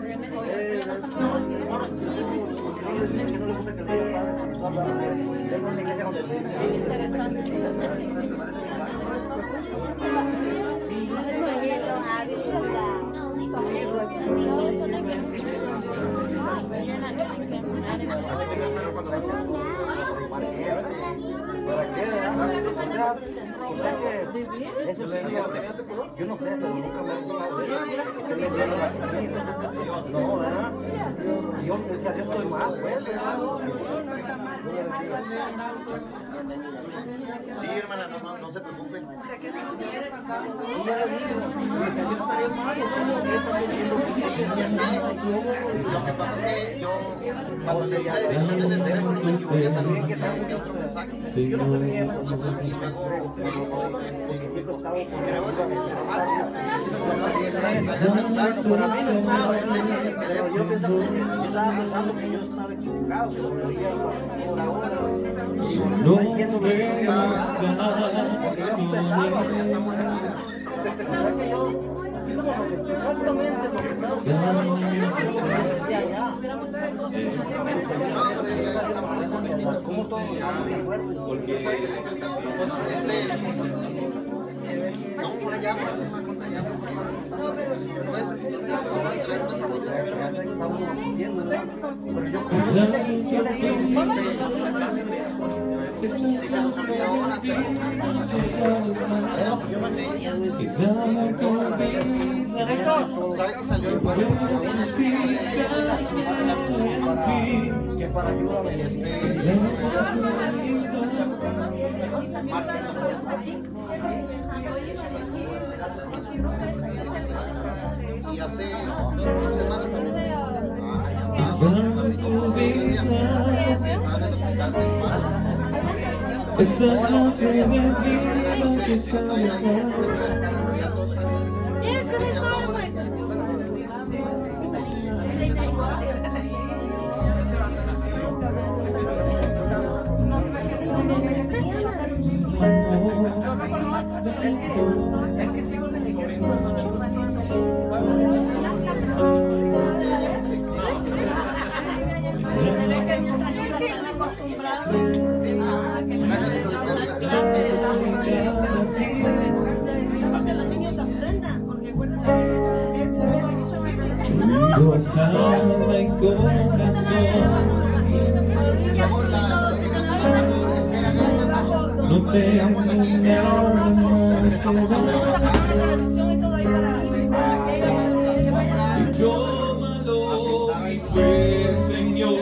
yo no sé, pero nunca me han tomado de él. Que le dieron la comida. No, ¿verdad? Yo decía, yo estoy mal, pues. Sí, hermana, no se preocupe. Sí, ya le digo. Me decía, yo estaré mal, porque él también siendo Sí, es que lo que pasa es que yo, cuando leí la dirección del teléfono, me equivoqué también que estaba en otro mensaje. yo no sé bien, Y luego, porque siempre estaba por creo en el hermano, no sé si es el celular, pero es el pero yo teléfono. estaba pensando que yo estaba equivocado, que lo leía por ahora. No Diciendo lo que estaba, porque yo sí pensaba, así como lo que exactamente lo que estaba pensando, yo decía ya. ¿Cómo todo está bien fuerte? No, allá pasa una cosa allá. Ya sé que estamos mintiendo, ¿verdad? Pero yo le digo, esa clase de vida que sabes dar y dame tu vida ¿Sabe que salió el padre? resucita en ti que para ayudarme Y hace 2 semanas también. dame tu vida Estaba en el hospital del Paso. esa clase de vida que sabes dar es que sigo descubriendo los chicos. los niños aprendan, porque acuérdense Ojalá y corazón no tengo nada más que dar y tómalo mi buen Señor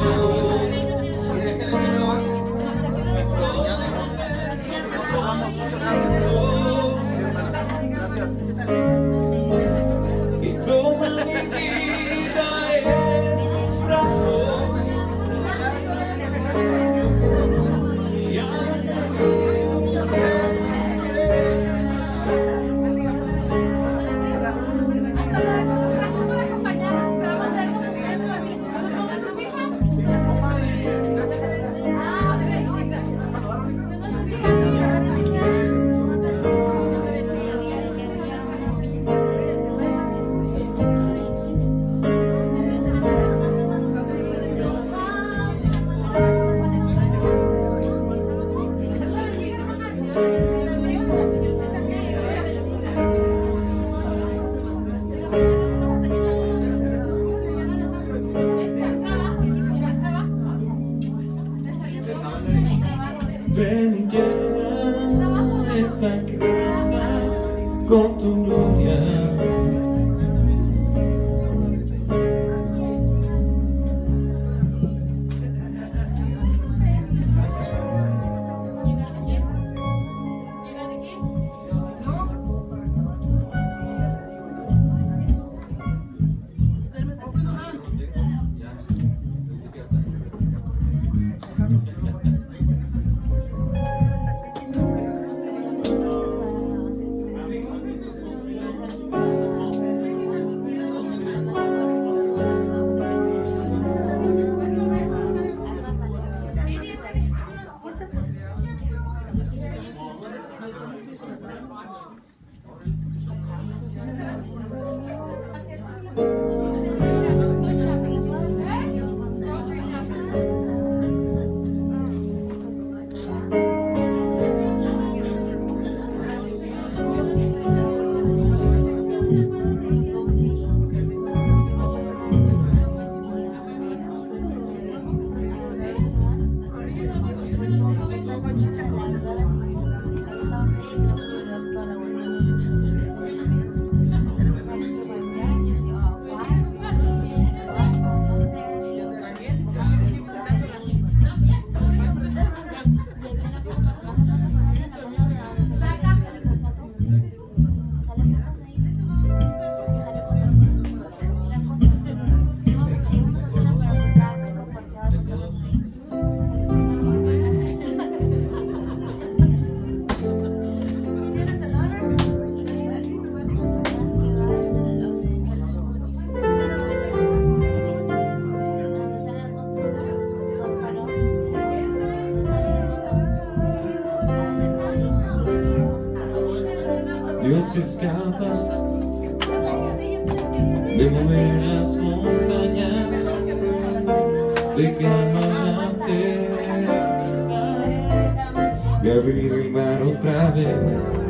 y toma mi vida en tus brazos y hasta que se escapa de mover las montañas, de calmar la tempestad, de abrir el mar otra vez.